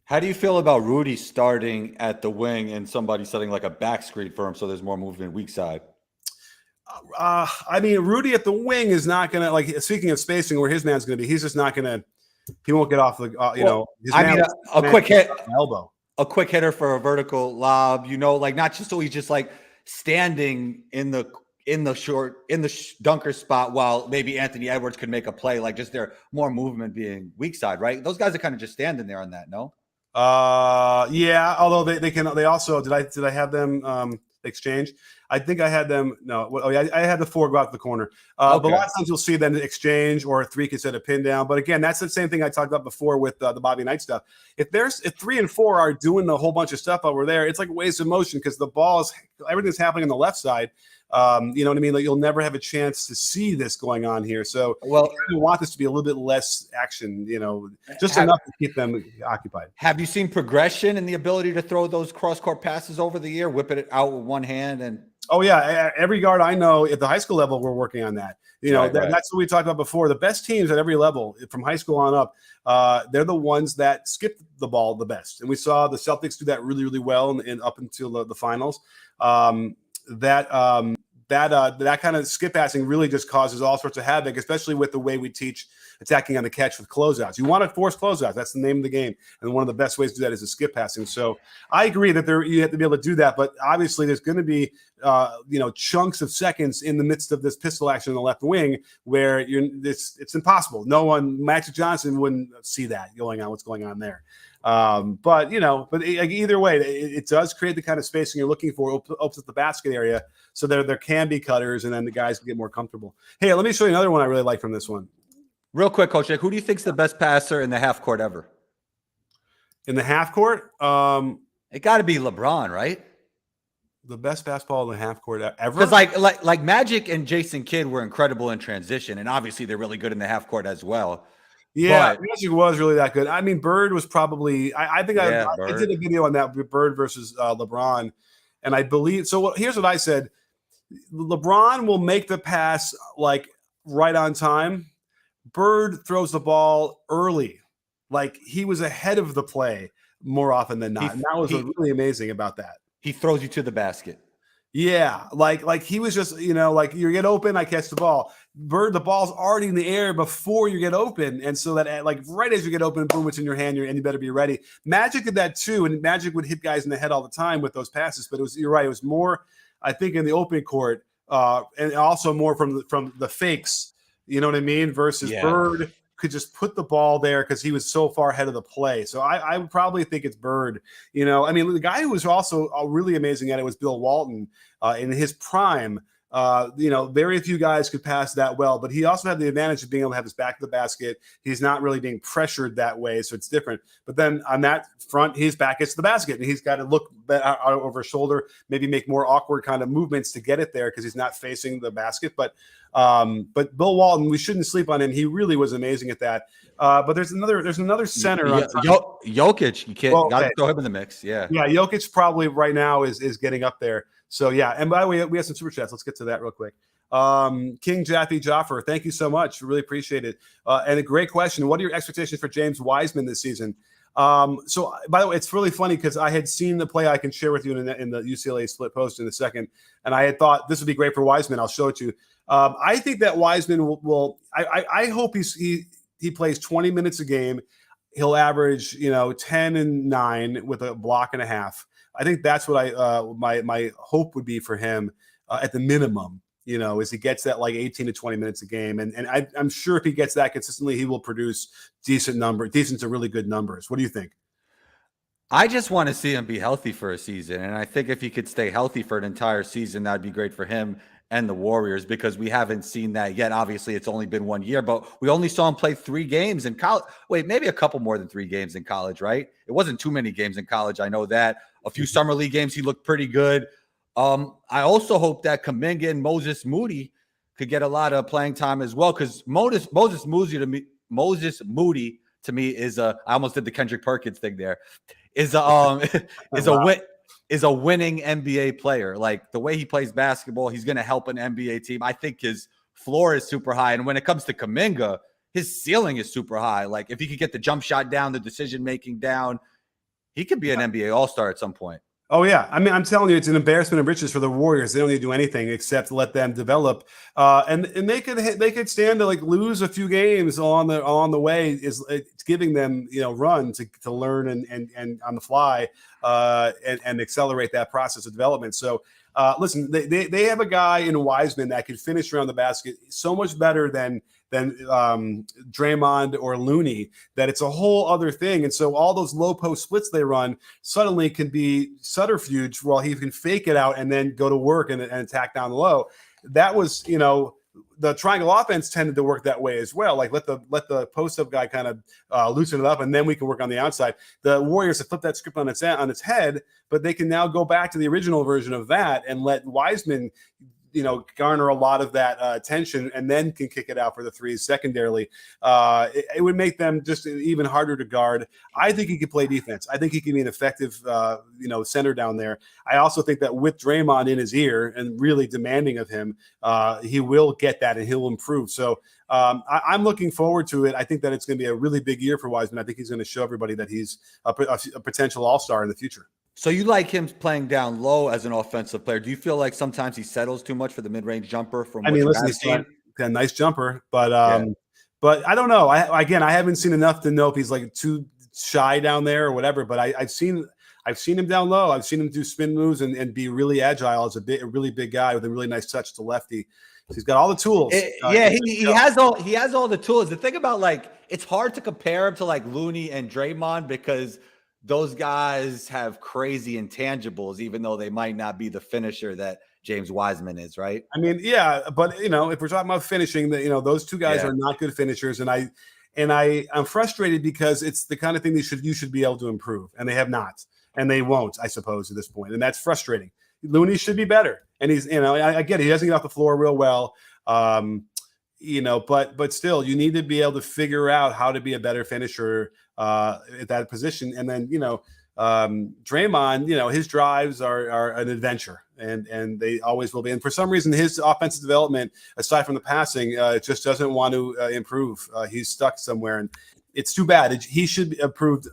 How do you feel about Rudy starting at the wing and somebody setting like a back screen for him so there's more movement weak side? I mean, Rudy at the wing is not going to, like, speaking of spacing, where his man's going to be, he's just not going to, he won't get off the, his a quick hit, elbow. A quick hitter for a vertical lob, like not just so he's just like standing in the dunker spot while maybe Anthony Edwards could make a play, like just their more movement being weak side, right? Those guys are kind of just standing there on that, no? Yeah, although they also, did I have them exchange? I think I had them. No, oh yeah, I had the 4 go out to the corner. But a lot of times you'll see them exchange, or 3 can set a pin down. But again, that's the same thing I talked about before with the Bobby Knight stuff. If 3 and 4 are doing a whole bunch of stuff over there, it's like waves of motion because the ball is, everything's happening on the left side. You know what I mean? Like, you'll never have a chance to see this going on here. So, you want this to be a little bit less action, just enough to keep them occupied. Have you seen progression in the ability to throw those cross-court passes over the year, whipping it out with one hand? And oh yeah, every guard I know at the high school level, we're working on that. That's what we talked about before. The best teams at every level, from high school on up, they're the ones that skip the ball the best. And we saw the Celtics do that really, really well and up until the finals. That kind of skip passing really just causes all sorts of havoc, especially with the way we teach attacking on the catch with closeouts. You want to force closeouts. That's the name of the game. And one of the best ways to do that is a skip passing. So I agree that you have to be able to do that. But obviously there's going to be, chunks of seconds in the midst of this pistol action on the left wing where it's impossible. No one, Magic Johnson wouldn't see that what's going on there. But either way, it does create the kind of spacing you're looking for. Opens up the basket area, so there can be cutters, and then the guys can get more comfortable. Hey, let me show you another one I really like from this one. Real quick, Coach, who do you think's the best passer in the half court ever? In the half court, it got to be LeBron, right? The best basketball in the half court ever. Because like Magic and Jason Kidd were incredible in transition, and obviously they're really good in the half court as well. Yeah, Magic was really that good. I mean, Bird was probably. I think I did a video on that, Bird versus LeBron, and I believe. So here's what I said: LeBron will make the pass like right on time. Bird throws the ball early, like he was ahead of the play more often than not. And that was really amazing about that. He throws you to the basket. Yeah, like he was just, like you get open, I catch the ball. Bird, the ball's already in the air before you get open, and so that like right as you get open, boom, it's in your hand, and you better be ready. Magic did that too, and Magic would hit guys in the head all the time with those passes. But you're right, it was more, I think, in the open court, and also more from the fakes. You know what I mean? Versus Bird could just put the ball there because he was so far ahead of the play. So I would probably think it's Bird. I mean, the guy who was also really amazing at it was Bill Walton in his prime. Very few guys could pass that well, but he also had the advantage of being able to have his back to the basket. He's not really being pressured that way, so it's different. But then on that front, his back gets to the basket, and he's got to look out over his shoulder, maybe make more awkward kind of movements to get it there because he's not facing the basket. But Bill Walton, we shouldn't sleep on him. He really was amazing at that. But there's another center. Jokic, you can't got to throw him in the mix. Yeah, Jokic probably right now is getting up there. So yeah, and by the way, we have some super chats. Let's get to that real quick. King Jaffe Jaffer, thank you so much. Really appreciate it. And a great question. What are your expectations for James Wiseman this season? So by the way, it's really funny because I had seen the play I can share with you in the UCLA split post in a second, and I had thought this would be great for Wiseman. I'll show it to you. I think that Wiseman I hope he plays 20 minutes a game. He'll average 10 and 9 with a block and a half. I think that's what my hope would be for him at the minimum. Is he gets that like 18 to 20 minutes a game, and I'm sure if he gets that consistently, he will produce decent to really good numbers. What do you think? I just want to see him be healthy for a season. And I think if he could stay healthy for an entire season, that'd be great for him and the Warriors, because we haven't seen that yet. Obviously, it's only been 1 year, but we only saw him play 3 games in college. Wait, maybe a couple more than 3 games in college, right? It wasn't too many games in college. I know that. A few summer league games, he looked pretty good. I also hope that Kuminga and Moses Moody could get a lot of playing time as well, because Moses Moody to me is I almost did the Kendrick Perkins thing there. Is a winning NBA player. Like the way he plays basketball, he's going to help an NBA team. I think his floor is super high, and when it comes to Kuminga, his ceiling is super high. Like if he could get the jump shot down, the decision making down, he could be an NBA All-Star at some point. Oh, yeah. I mean, I'm telling you, it's an embarrassment of riches for the Warriors. They don't need to do anything except let them develop. And they could stand to like lose a few games on the way. It's giving them, run to learn and on the fly and accelerate that process of development. So listen, they have a guy in Wiseman that can finish around the basket so much better than Draymond or Looney, that it's a whole other thing. And so all those low post splits they run suddenly can be subterfuge while he can fake it out and then go to work and attack down the low. That was, the triangle offense tended to work that way as well. Like let the post up guy kind of loosen it up, and then we can work on the outside. The Warriors have flipped that script on its head, but they can now go back to the original version of that and let Wiseman garner a lot of that attention, and then can kick it out for the threes secondarily. It would make them just even harder to guard. I think he could play defense. I think he can be an effective, center down there. I also think that with Draymond in his ear and really demanding of him, he will get that and he'll improve. So I'm looking forward to it. I think that it's going to be a really big year for Wiseman. I think he's going to show everybody that he's a potential all-star in the future. So you like him playing down low as an offensive player. Do you feel like sometimes he settles too much for the mid-range jumper? He's got a nice jumper, but I don't know. I haven't seen enough to know if he's like too shy down there or whatever. But I've seen him down low. I've seen him do spin moves and be really agile as a really big guy with a really nice touch to lefty. So he's got all the tools. He has all the tools. The thing about it's hard to compare him to like Looney and Draymond because those guys have crazy intangibles, even though they might not be the finisher that James Wiseman is, right? I mean, yeah, but if we're talking about finishing, those two guys are not good finishers, and I'm frustrated because it's the kind of thing you should be able to improve, and they have not, and they won't, I suppose, at this point, and that's frustrating. Looney should be better, and he's I get it, he doesn't get off the floor real well, but still, you need to be able to figure out how to be a better finisher at that position. And then, Draymond, his drives are an adventure, and they always will be. And for some reason, his offensive development, aside from the passing, just doesn't want to improve. He's stuck somewhere, and it's too bad. He should be improved.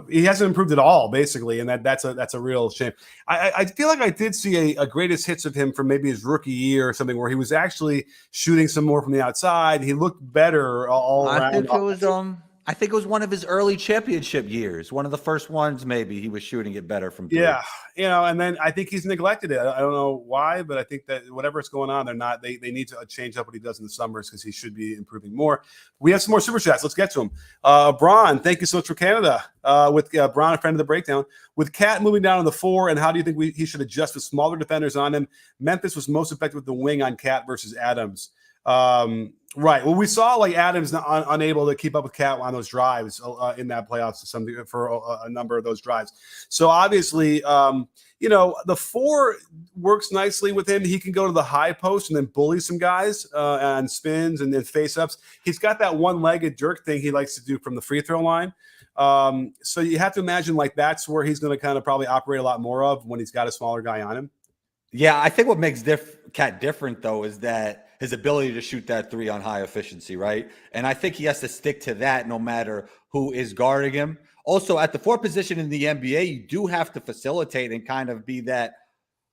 He hasn't improved at all, basically, and that's a real shame. I feel like I did see a greatest hits of him from maybe his rookie year or something, where he was actually shooting some more from the outside. He looked better all around. I think it was one of his early championship years, one of the first ones. Maybe he was shooting it better from three. Yeah, and then I think he's neglected it. I don't know why, but I think that whatever's going on, they need to change up what he does in the summers, because he should be improving more. We have some more super chats. Let's get to them. Braun, thank you so much for Canada. With Braun, a friend of the breakdown. With Cat moving down on the 4, and how do you think he should adjust with smaller defenders on him? Memphis was most effective with the wing on Cat versus Adams. Right. Well, we saw Adams unable to keep up with Cat on those drives in that playoffs for a number of those drives. So obviously, the 4 works nicely with him. He can go to the high post and then bully some guys on spins and then face ups. He's got that one-legged jerk thing he likes to do from the free throw line. So you have to imagine that's where he's going to kind of probably operate a lot more of when he's got a smaller guy on him. Yeah, I think what makes Cat different, though, is that his ability to shoot that 3 on high efficiency, right? And I think he has to stick to that no matter who is guarding him. Also, at the 4 position in the NBA, you do have to facilitate and kind of be that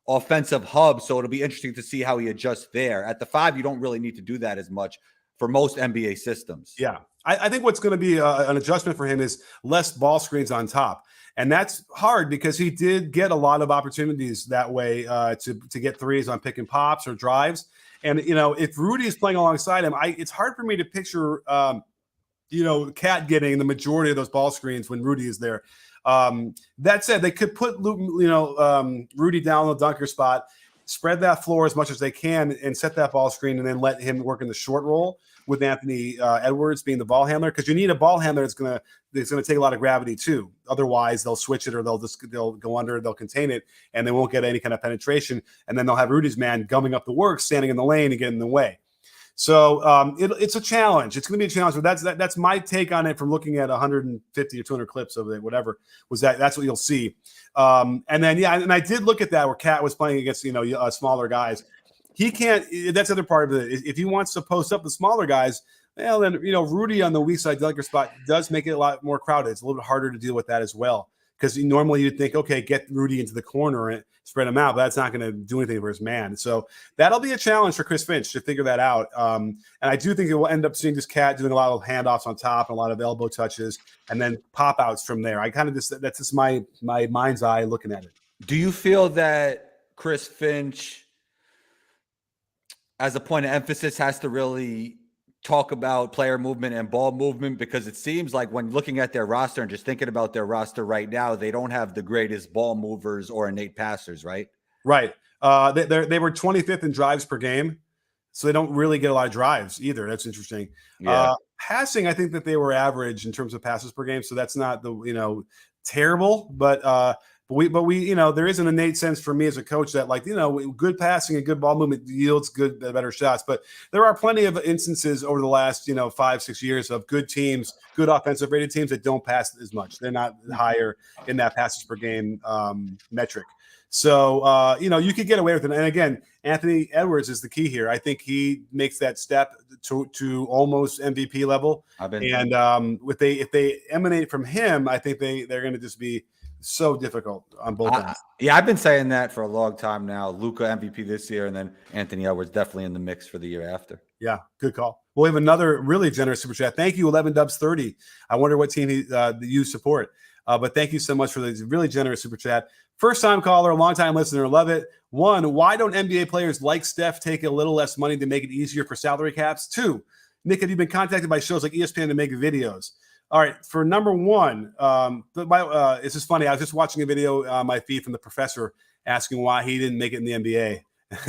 offensive hub. So it'll be interesting to see how he adjusts there. At the 5, you don't really need to do that as much for most NBA systems. Yeah. I think what's going to be an adjustment for him is less ball screens on top. And that's hard because he did get a lot of opportunities that way to get threes on pick and pops or drives. And, if Rudy is playing alongside him, it's hard for me to picture, Cat getting the majority of those ball screens when Rudy is there. That said, they could put, Rudy down in the dunker spot, spread that floor as much as they can and set that ball screen and then let him work in the short roll with Anthony Edwards being the ball handler, because you need a ball handler that's gonna take a lot of gravity too. Otherwise, they'll switch it or they'll go under, they'll contain it, and they won't get any kind of penetration. And then they'll have Rudy's man gumming up the work, standing in the lane and getting in the way. So it's a challenge. It's going to be a challenge. But that's my take on it from looking at 150 or 200 clips of it. Whatever was that's what you'll see. And then and I did look at that where Cat was playing against smaller guys. He can't. That's the other part of it. If he wants to post up the smaller guys, well, then Rudy on the weak side dunker spot does make it a lot more crowded. It's a little bit harder to deal with that as well, because normally you'd think, okay, get Rudy into the corner and spread him out, but that's not going to do anything for his man. So that'll be a challenge for Chris Finch to figure that out. And I do think it will end up seeing this Cat doing a lot of handoffs on top and a lot of elbow touches and then pop outs from there. I kind of that's just my mind's eye looking at it. Do you feel that Chris Finch, as a point of emphasis, has to really talk about player movement and ball movement? Because it seems like when looking at their roster and just thinking about their roster right now, they don't have the greatest ball movers or innate passers, right? Right. They were 25th in drives per game, so they don't really get a lot of drives either. That's interesting. Yeah. Passing, I think that they were average in terms of passes per game, so that's not terrible, but we there is an innate sense for me as a coach that good passing and good ball movement yields better shots. But there are plenty of instances over the last 5-6 years of good teams, good offensive rated teams that don't pass as much. They're not higher in that passes per game metric. So you could get away with it. And again, Anthony Edwards is the key here. I think he makes that step to almost MVP level. If they emanate from him, I think they're going to just be so difficult on both ends. Yeah, I've been saying that for a long time now. Luka MVP this year, and then Anthony Edwards definitely in the mix for the year after. Yeah, good call. Well, we have another really generous super chat. Thank you, 11Dubs30. I wonder what team you support. But thank you so much for the really generous super chat. First-time caller, long-time listener, love it. 1, why don't NBA players like Steph take a little less money to make it easier for salary caps? 2, Nick, have you been contacted by shows like ESPN to make videos? All right, for number 1, this is funny. I was just watching a video on my feed from the professor asking why he didn't make it in the NBA.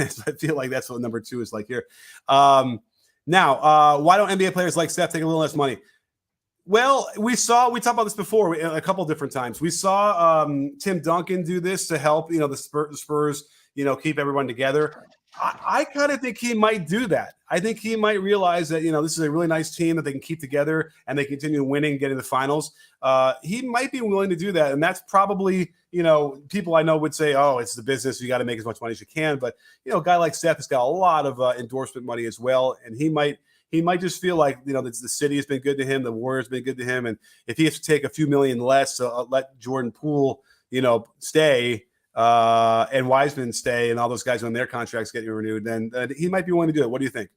So I feel like that's what number 2 is like here. Now, why don't NBA players like Steph take a little less money? Well, we talked about this before a couple different times. We saw Tim Duncan do this to help, the Spurs, keep everyone together. I kind of think he might do that. I think he might realize that, this is a really nice team that they can keep together and they continue winning, getting to the finals. He might be willing to do that. And that's probably, people I know would say, oh, it's the business. You got to make as much money as you can. But, a guy like Steph has got a lot of endorsement money as well. And he might just feel like, the city has been good to him. The Warriors have been good to him. And if he has to take a few million less to let Jordan Poole, stay, and Wiseman stay, and all those guys when their contracts get renewed, then he might be willing to do it. What do you think?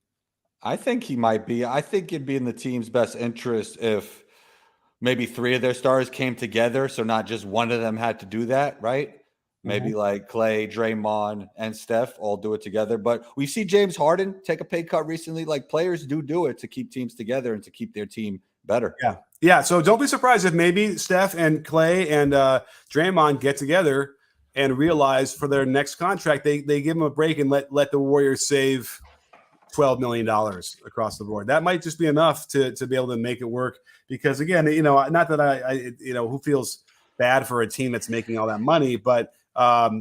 I think he might be. I think it'd be in the team's best interest if maybe 3 of their stars came together, so not just one of them had to do that, right? Maybe like Clay, Draymond, and Steph all do it together. But we see James Harden take a pay cut recently. Like, players do it to keep teams together and to keep their team better. Yeah. So don't be surprised if maybe Steph and Clay and Draymond get together and realize for their next contract, they give them a break and let the Warriors save $12 million across the board. That might just be enough to be able to make it work. Because again, not that I who feels bad for a team that's making all that money, but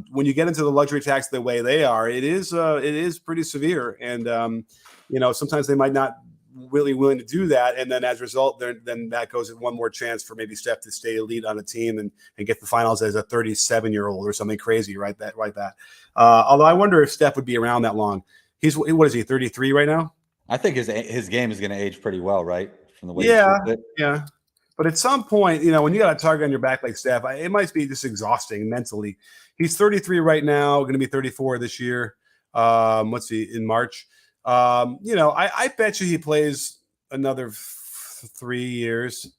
when you get into the luxury tax the way they are, it is pretty severe. And sometimes they might not really willing to do that, and then as a result, then that goes at one more chance for maybe Steph to stay elite on a team and get the finals as a 37-year-old or something crazy, right? Although I wonder if Steph would be around that long. What is he, 33 right now? I think his game is going to age pretty well, right? From the way yeah. But at some point, when you got a target on your back like Steph, it might be just exhausting mentally. He's 33 right now, going to be 34 this year. Let's see, in March. I bet you he plays another 3 years.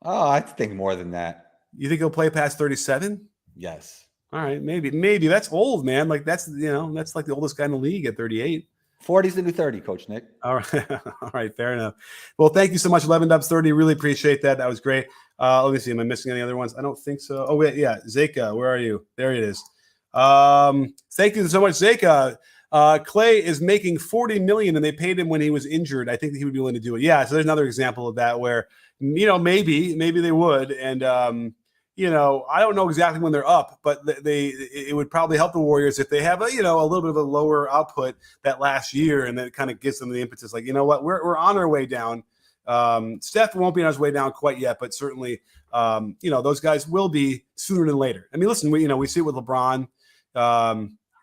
Oh, I think more than that. You think he'll play past 37? Yes. All right, maybe that's old, man. Like that's like the oldest guy in the league at 38. 40's the new 30, Coach Nick. All right. All right. Fair enough. Well, thank you so much, 11 Dubs 30. Really appreciate that. That was great. Let me see. Am I missing any other ones? I don't think so. Oh, wait. Yeah. Zeka, where are you? There it is. Thank you so much, Zeka. Clay is making $40 million and they paid him when he was injured. I think that he would be willing to do it. Yeah. So there's another example of that where, maybe they would. And, I don't know exactly when they're up, but it would probably help the Warriors if they have a little bit of a lower output that last year, and then it kind of gives them the impetus. Like, you know what, we're on our way down. Steph won't be on his way down quite yet, but certainly, those guys will be sooner than later. I mean, listen, we see it with LeBron.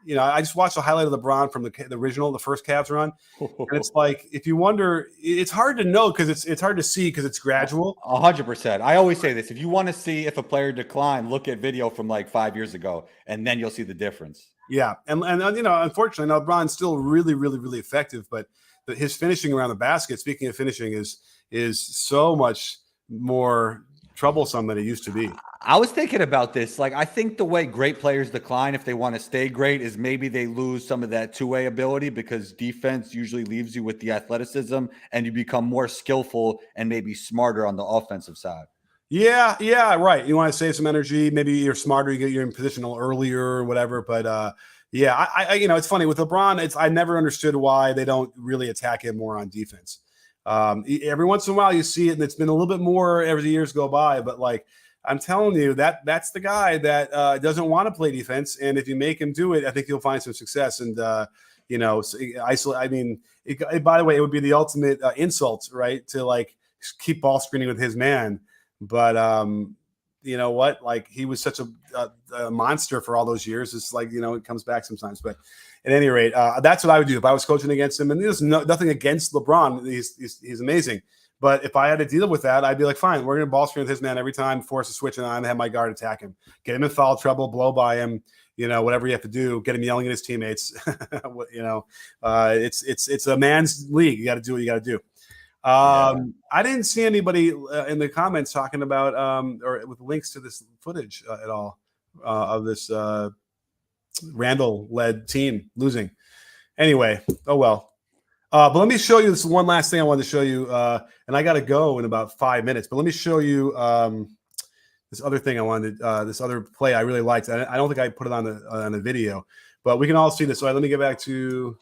I just watched a highlight of LeBron from the first Cavs run, and it's like, if you wonder, it's hard to know because it's hard to see because it's gradual. 100%. I always say this: if you want to see if a player declined, look at video from like 5 years ago, and then you'll see the difference. Yeah, and unfortunately, LeBron's still really, really, really effective, but his finishing around the basket, speaking of finishing, is so much more troublesome than it used to be. I was thinking about this. Like, I think the way great players decline, if they want to stay great, is maybe they lose some of that two-way ability because defense usually leaves you with the athleticism and you become more skillful and maybe smarter on the offensive side. Yeah, right. You want to save some energy. Maybe you're smarter. You're in position a little earlier or whatever. But it's funny with LeBron. I never understood why they don't really attack him more on defense. Every once in a while you see it, and it's been a little bit more as the years go by. But like, I'm telling you, that's the guy that doesn't want to play defense, and if you make him do it, I think you'll find some success. And isolate. I mean, by the way, it would be the ultimate insult, right, to like keep ball screening with his man. But you know what? Like, he was such a monster for all those years. It's like, it comes back sometimes. But at any rate, that's what I would do if I was coaching against him. And there's nothing against LeBron. He's amazing. But if I had to deal with that, I'd be like, fine, we're going to ball screen with his man every time, force a switch on, and have my guard attack him, get him in foul trouble, blow by him, whatever you have to do, get him yelling at his teammates. It's a man's league. You got to do what you got to do. I didn't see anybody in the comments talking about or with links to this footage at all of this Randall-led team losing. Anyway, oh well. But let me show you this one last thing I wanted to show you, and I got to go in about 5 minutes. But let me show you this other thing I wanted, this other play I really liked. I don't think I put it on the video, but we can all see this. So let me get back to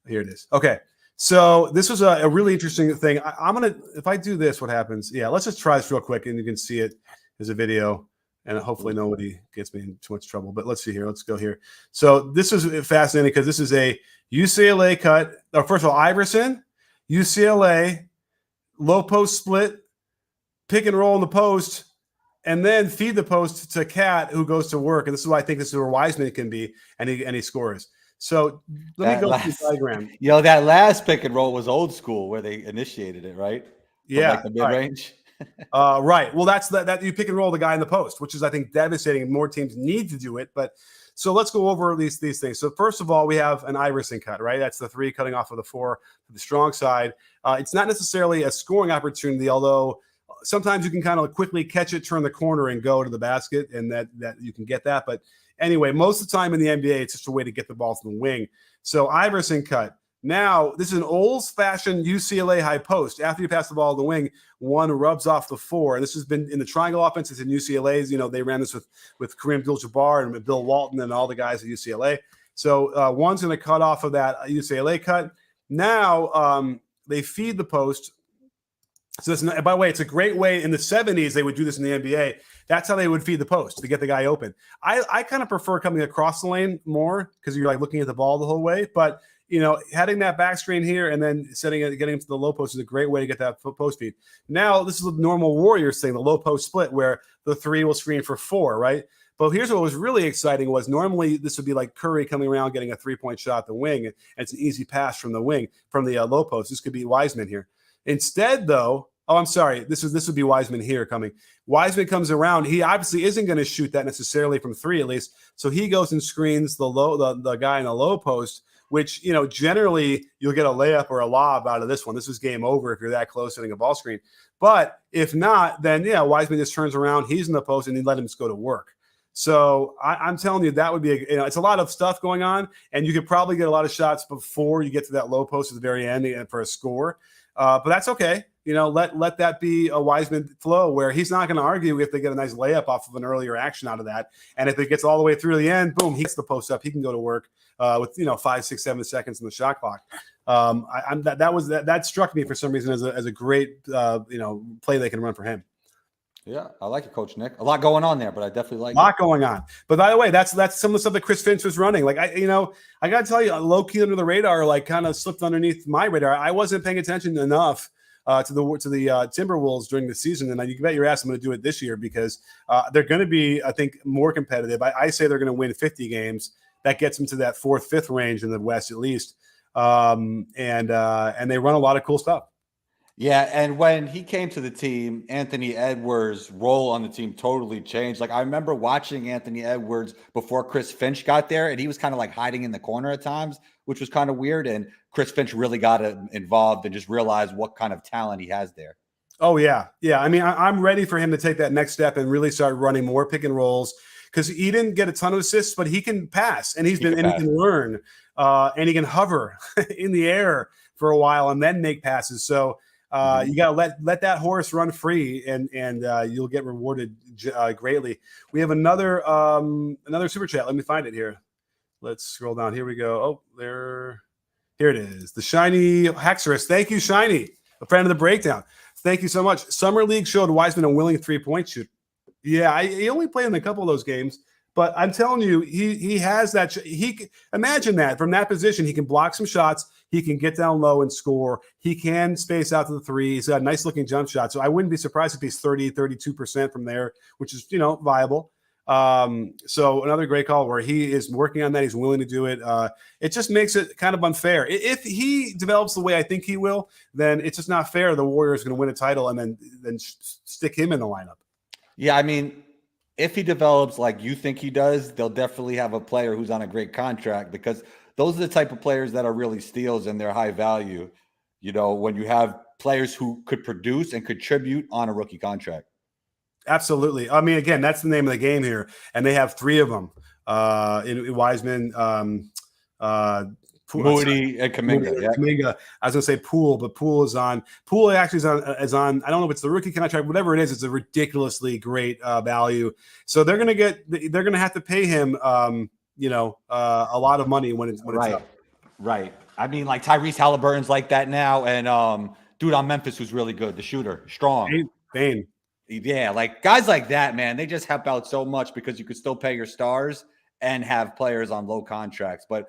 here. It is. Okay. So this was a really interesting thing. I'm gonna, if I do this, what happens? Yeah, let's just try this real quick, and you can see it as a video. And hopefully nobody gets me in too much trouble. But let's see here. Let's go here. So this is fascinating because this is a UCLA cut. Oh, first of all, Iverson, UCLA, low post split, pick and roll in the post, and then feed the post to Cat, who goes to work. And this is why I think this is where Wiseman can be, and he scores. So let me go through the diagram. That last pick and roll was old school where they initiated it, right? Yeah. Like the mid-range. Right. Well, that's that you pick and roll the guy in the post, which is, I think, devastating. More teams need to do it. But so let's go over these things. So first of all, we have an Iverson cut, right? That's the 3 cutting off of the 4 to the strong side. It's not necessarily a scoring opportunity, although sometimes you can kind of quickly catch it, turn the corner, and go to the basket, and that you can get that. But anyway, most of the time in the NBA, it's just a way to get the ball to the wing. So Iverson cut. Now, this is an old-fashioned UCLA high post. After you pass the ball to the wing, one rubs off the 4. And this has been in the triangle offenses in UCLA's. They ran this with Kareem Abdul-Jabbar and Bill Walton and all the guys at UCLA. So one's going to cut off of that UCLA cut. Now they feed the post. So this, by the way, it's a great way. In the 70s, they would do this in the NBA. That's how they would feed the post to get the guy open. I kind of prefer coming across the lane more because you're like looking at the ball the whole way. But having that back screen here and then getting into the low post is a great way to get that post feed. Now, this is a normal Warriors thing, the low post split, where the 3 will screen for 4, right? But here's what was really exciting was normally this would be like Curry coming around getting a 3-point shot at the wing, and it's an easy pass from the wing, from the low post. This could be Wiseman here. Instead, though, Oh, I'm sorry. This would be Wiseman here coming. Wiseman comes around. He obviously isn't going to shoot that necessarily from three, at least. So he goes and screens the guy in the low post, which, generally you'll get a layup or a lob out of this one. This is game over if you're that close hitting a ball screen. But if not, then Wiseman just turns around. He's in the post and you let him just go to work. So I'm telling you, that would be it's a lot of stuff going on, and you could probably get a lot of shots before you get to that low post at the very end for a score. But that's okay. Let that be a Wiseman flow where he's not going to argue if they get a nice layup off of an earlier action out of that. And if it gets all the way through the end, boom, he gets the post up. He can go to work with 5, 6, 7 seconds in the shot clock. That struck me for some reason as a great play they can run for him. Yeah, I like it, Coach Nick. A lot going on there, but I definitely like a lot going on. But by the way, that's some of the stuff that Chris Finch was running. Like I got to tell you, low key under the radar, like kind of slipped underneath my radar. I wasn't paying attention enough to the Timberwolves during the season, and you can bet your ass I'm going to do it this year because they're going to be, I think, more competitive. I say they're going to win 50 games. That gets them to that 4th, 5th range in the West at least, and they run a lot of cool stuff. Yeah, and when he came to the team, Anthony Edwards' role on the team totally changed. Like I remember watching Anthony Edwards before Chris Finch got there, and he was kind of like hiding in the corner at times, which was kind of weird. And Chris Finch really got involved and just realized what kind of talent he has there. Oh, yeah. Yeah, I mean, I'm ready for him to take that next step and really start running more pick and rolls because he didn't get a ton of assists, but he can pass, and he can learn, and he can hover in the air for a while and then make passes. So you got to let that horse run free, and you'll get rewarded greatly. We have another super chat. Let me find it here. Let's scroll down. Here we go. Oh, here it is. The Shiny Hexerus. Thank you, Shiny, a friend of the breakdown. Thank you so much. Summer League showed Wiseman a willing 3-point shoot. Yeah, he only played in a couple of those games. But I'm telling you, he has that. Imagine that from that position, he can block some shots. He can get down low and score. He can space out to the three. He's got a nice looking jump shot. So I wouldn't be surprised if he's 30, 32% from there, which is, viable. So another great call where he is working on that. He's willing to do it. It just makes it kind of unfair. If he develops the way I think he will, then it's just not fair. The Warriors are going to win a title and then stick him in the lineup. Yeah, I mean, if he develops like you think he does, they'll definitely have a player who's on a great contract because those are the type of players that are really steals and they're high value, when you have players who could produce and contribute on a rookie contract. Absolutely. I mean, again, that's the name of the game here. And they have 3 of them in Wiseman, Moody and Kuminga. Yeah. Kuminga. I was going to say Poole, but Poole actually is on. I don't know if it's the rookie contract, whatever it is. It's a ridiculously great value. So they're going to have to pay him, a lot of money when it's up. Right. I mean, like Tyrese Halliburton's like that now, and dude on Memphis who's really good, the shooter, strong. Bane. Yeah, like guys like that, man, they just help out so much because you could still pay your stars and have players on low contracts, but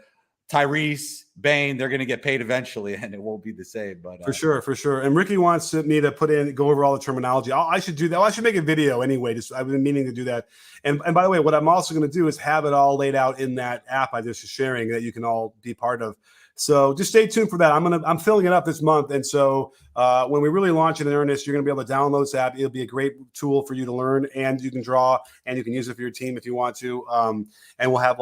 Tyrese, Bane, they're going to get paid eventually, and it won't be the same. But for sure. And Ricky wants me to go over all the terminology. I should do that. I should make a video anyway. I've been meaning to do that. And by the way, what I'm also going to do is have it all laid out in that app I just was sharing that you can all be part of. So just stay tuned for that. I'm filling it up this month, and so when we really launch it in earnest, you're going to be able to download this app. It'll be a great tool for you to learn, and you can draw, and you can use it for your team if you want to. And we'll have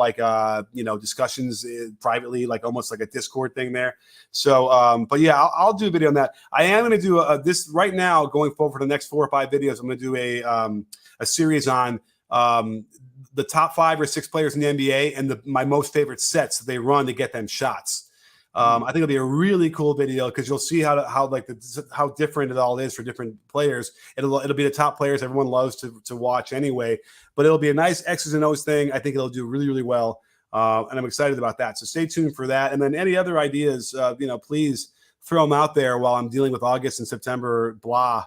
discussions privately, like almost like a Discord thing there. So, but yeah, I'll do a video on that. I am going to do this right now going forward for the next 4 or 5 videos. I'm going to do a series on the top 5 or 6 players in the NBA and my most favorite sets that they run to get them shots. I think it'll be a really cool video because you'll see how different it all is for different players. It'll be the top players everyone loves to watch anyway, but it'll be a nice X's and O's thing. I think it'll do really, really well, and I'm excited about that. So stay tuned for that. And then any other ideas, please throw them out there while I'm dealing with August and September blah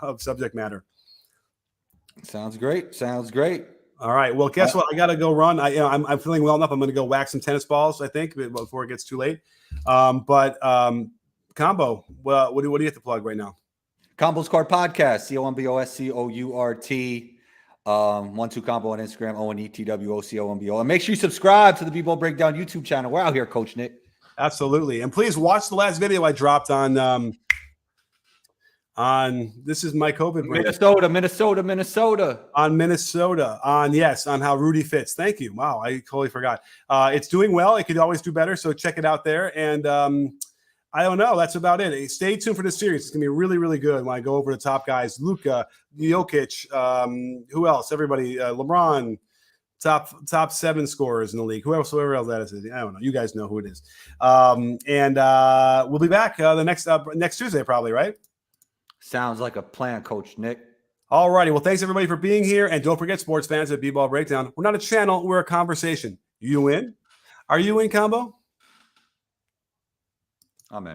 of subject matter. Sounds great. All right. Well, guess what? I got to go run. I'm feeling well enough. I'm going to go whack some tennis balls, I think, before it gets too late. But Combo, what do you have to plug right now? Combo Scourt Podcast, COMBOSCOURT. 1-2 Combo on Instagram, ONETWOCOMBO. And make sure you subscribe to the B-Ball Breakdown YouTube channel. We're out here, Coach Nick. Absolutely. And please watch the last video I dropped on This is my COVID brain. Minnesota. On Minnesota, on how Rudy fits. Thank you. Wow, I totally forgot. It's doing well. It could always do better, so check it out there. And I don't know. That's about it. Stay tuned for this series. It's gonna be really, really good when I go over the top guys: Luka, Jokic, who else? Everybody, LeBron, top 7 scorers in the league. Whoever else that is. I don't know. You guys know who it is. And we'll be back the next Tuesday, probably, right? Sounds like a plan, Coach Nick. All righty. Well, thanks everybody for being here. And don't forget, sports fans, at B-Ball Breakdown, we're not a channel, we're a conversation. You in? Are you in, Combo? Amen.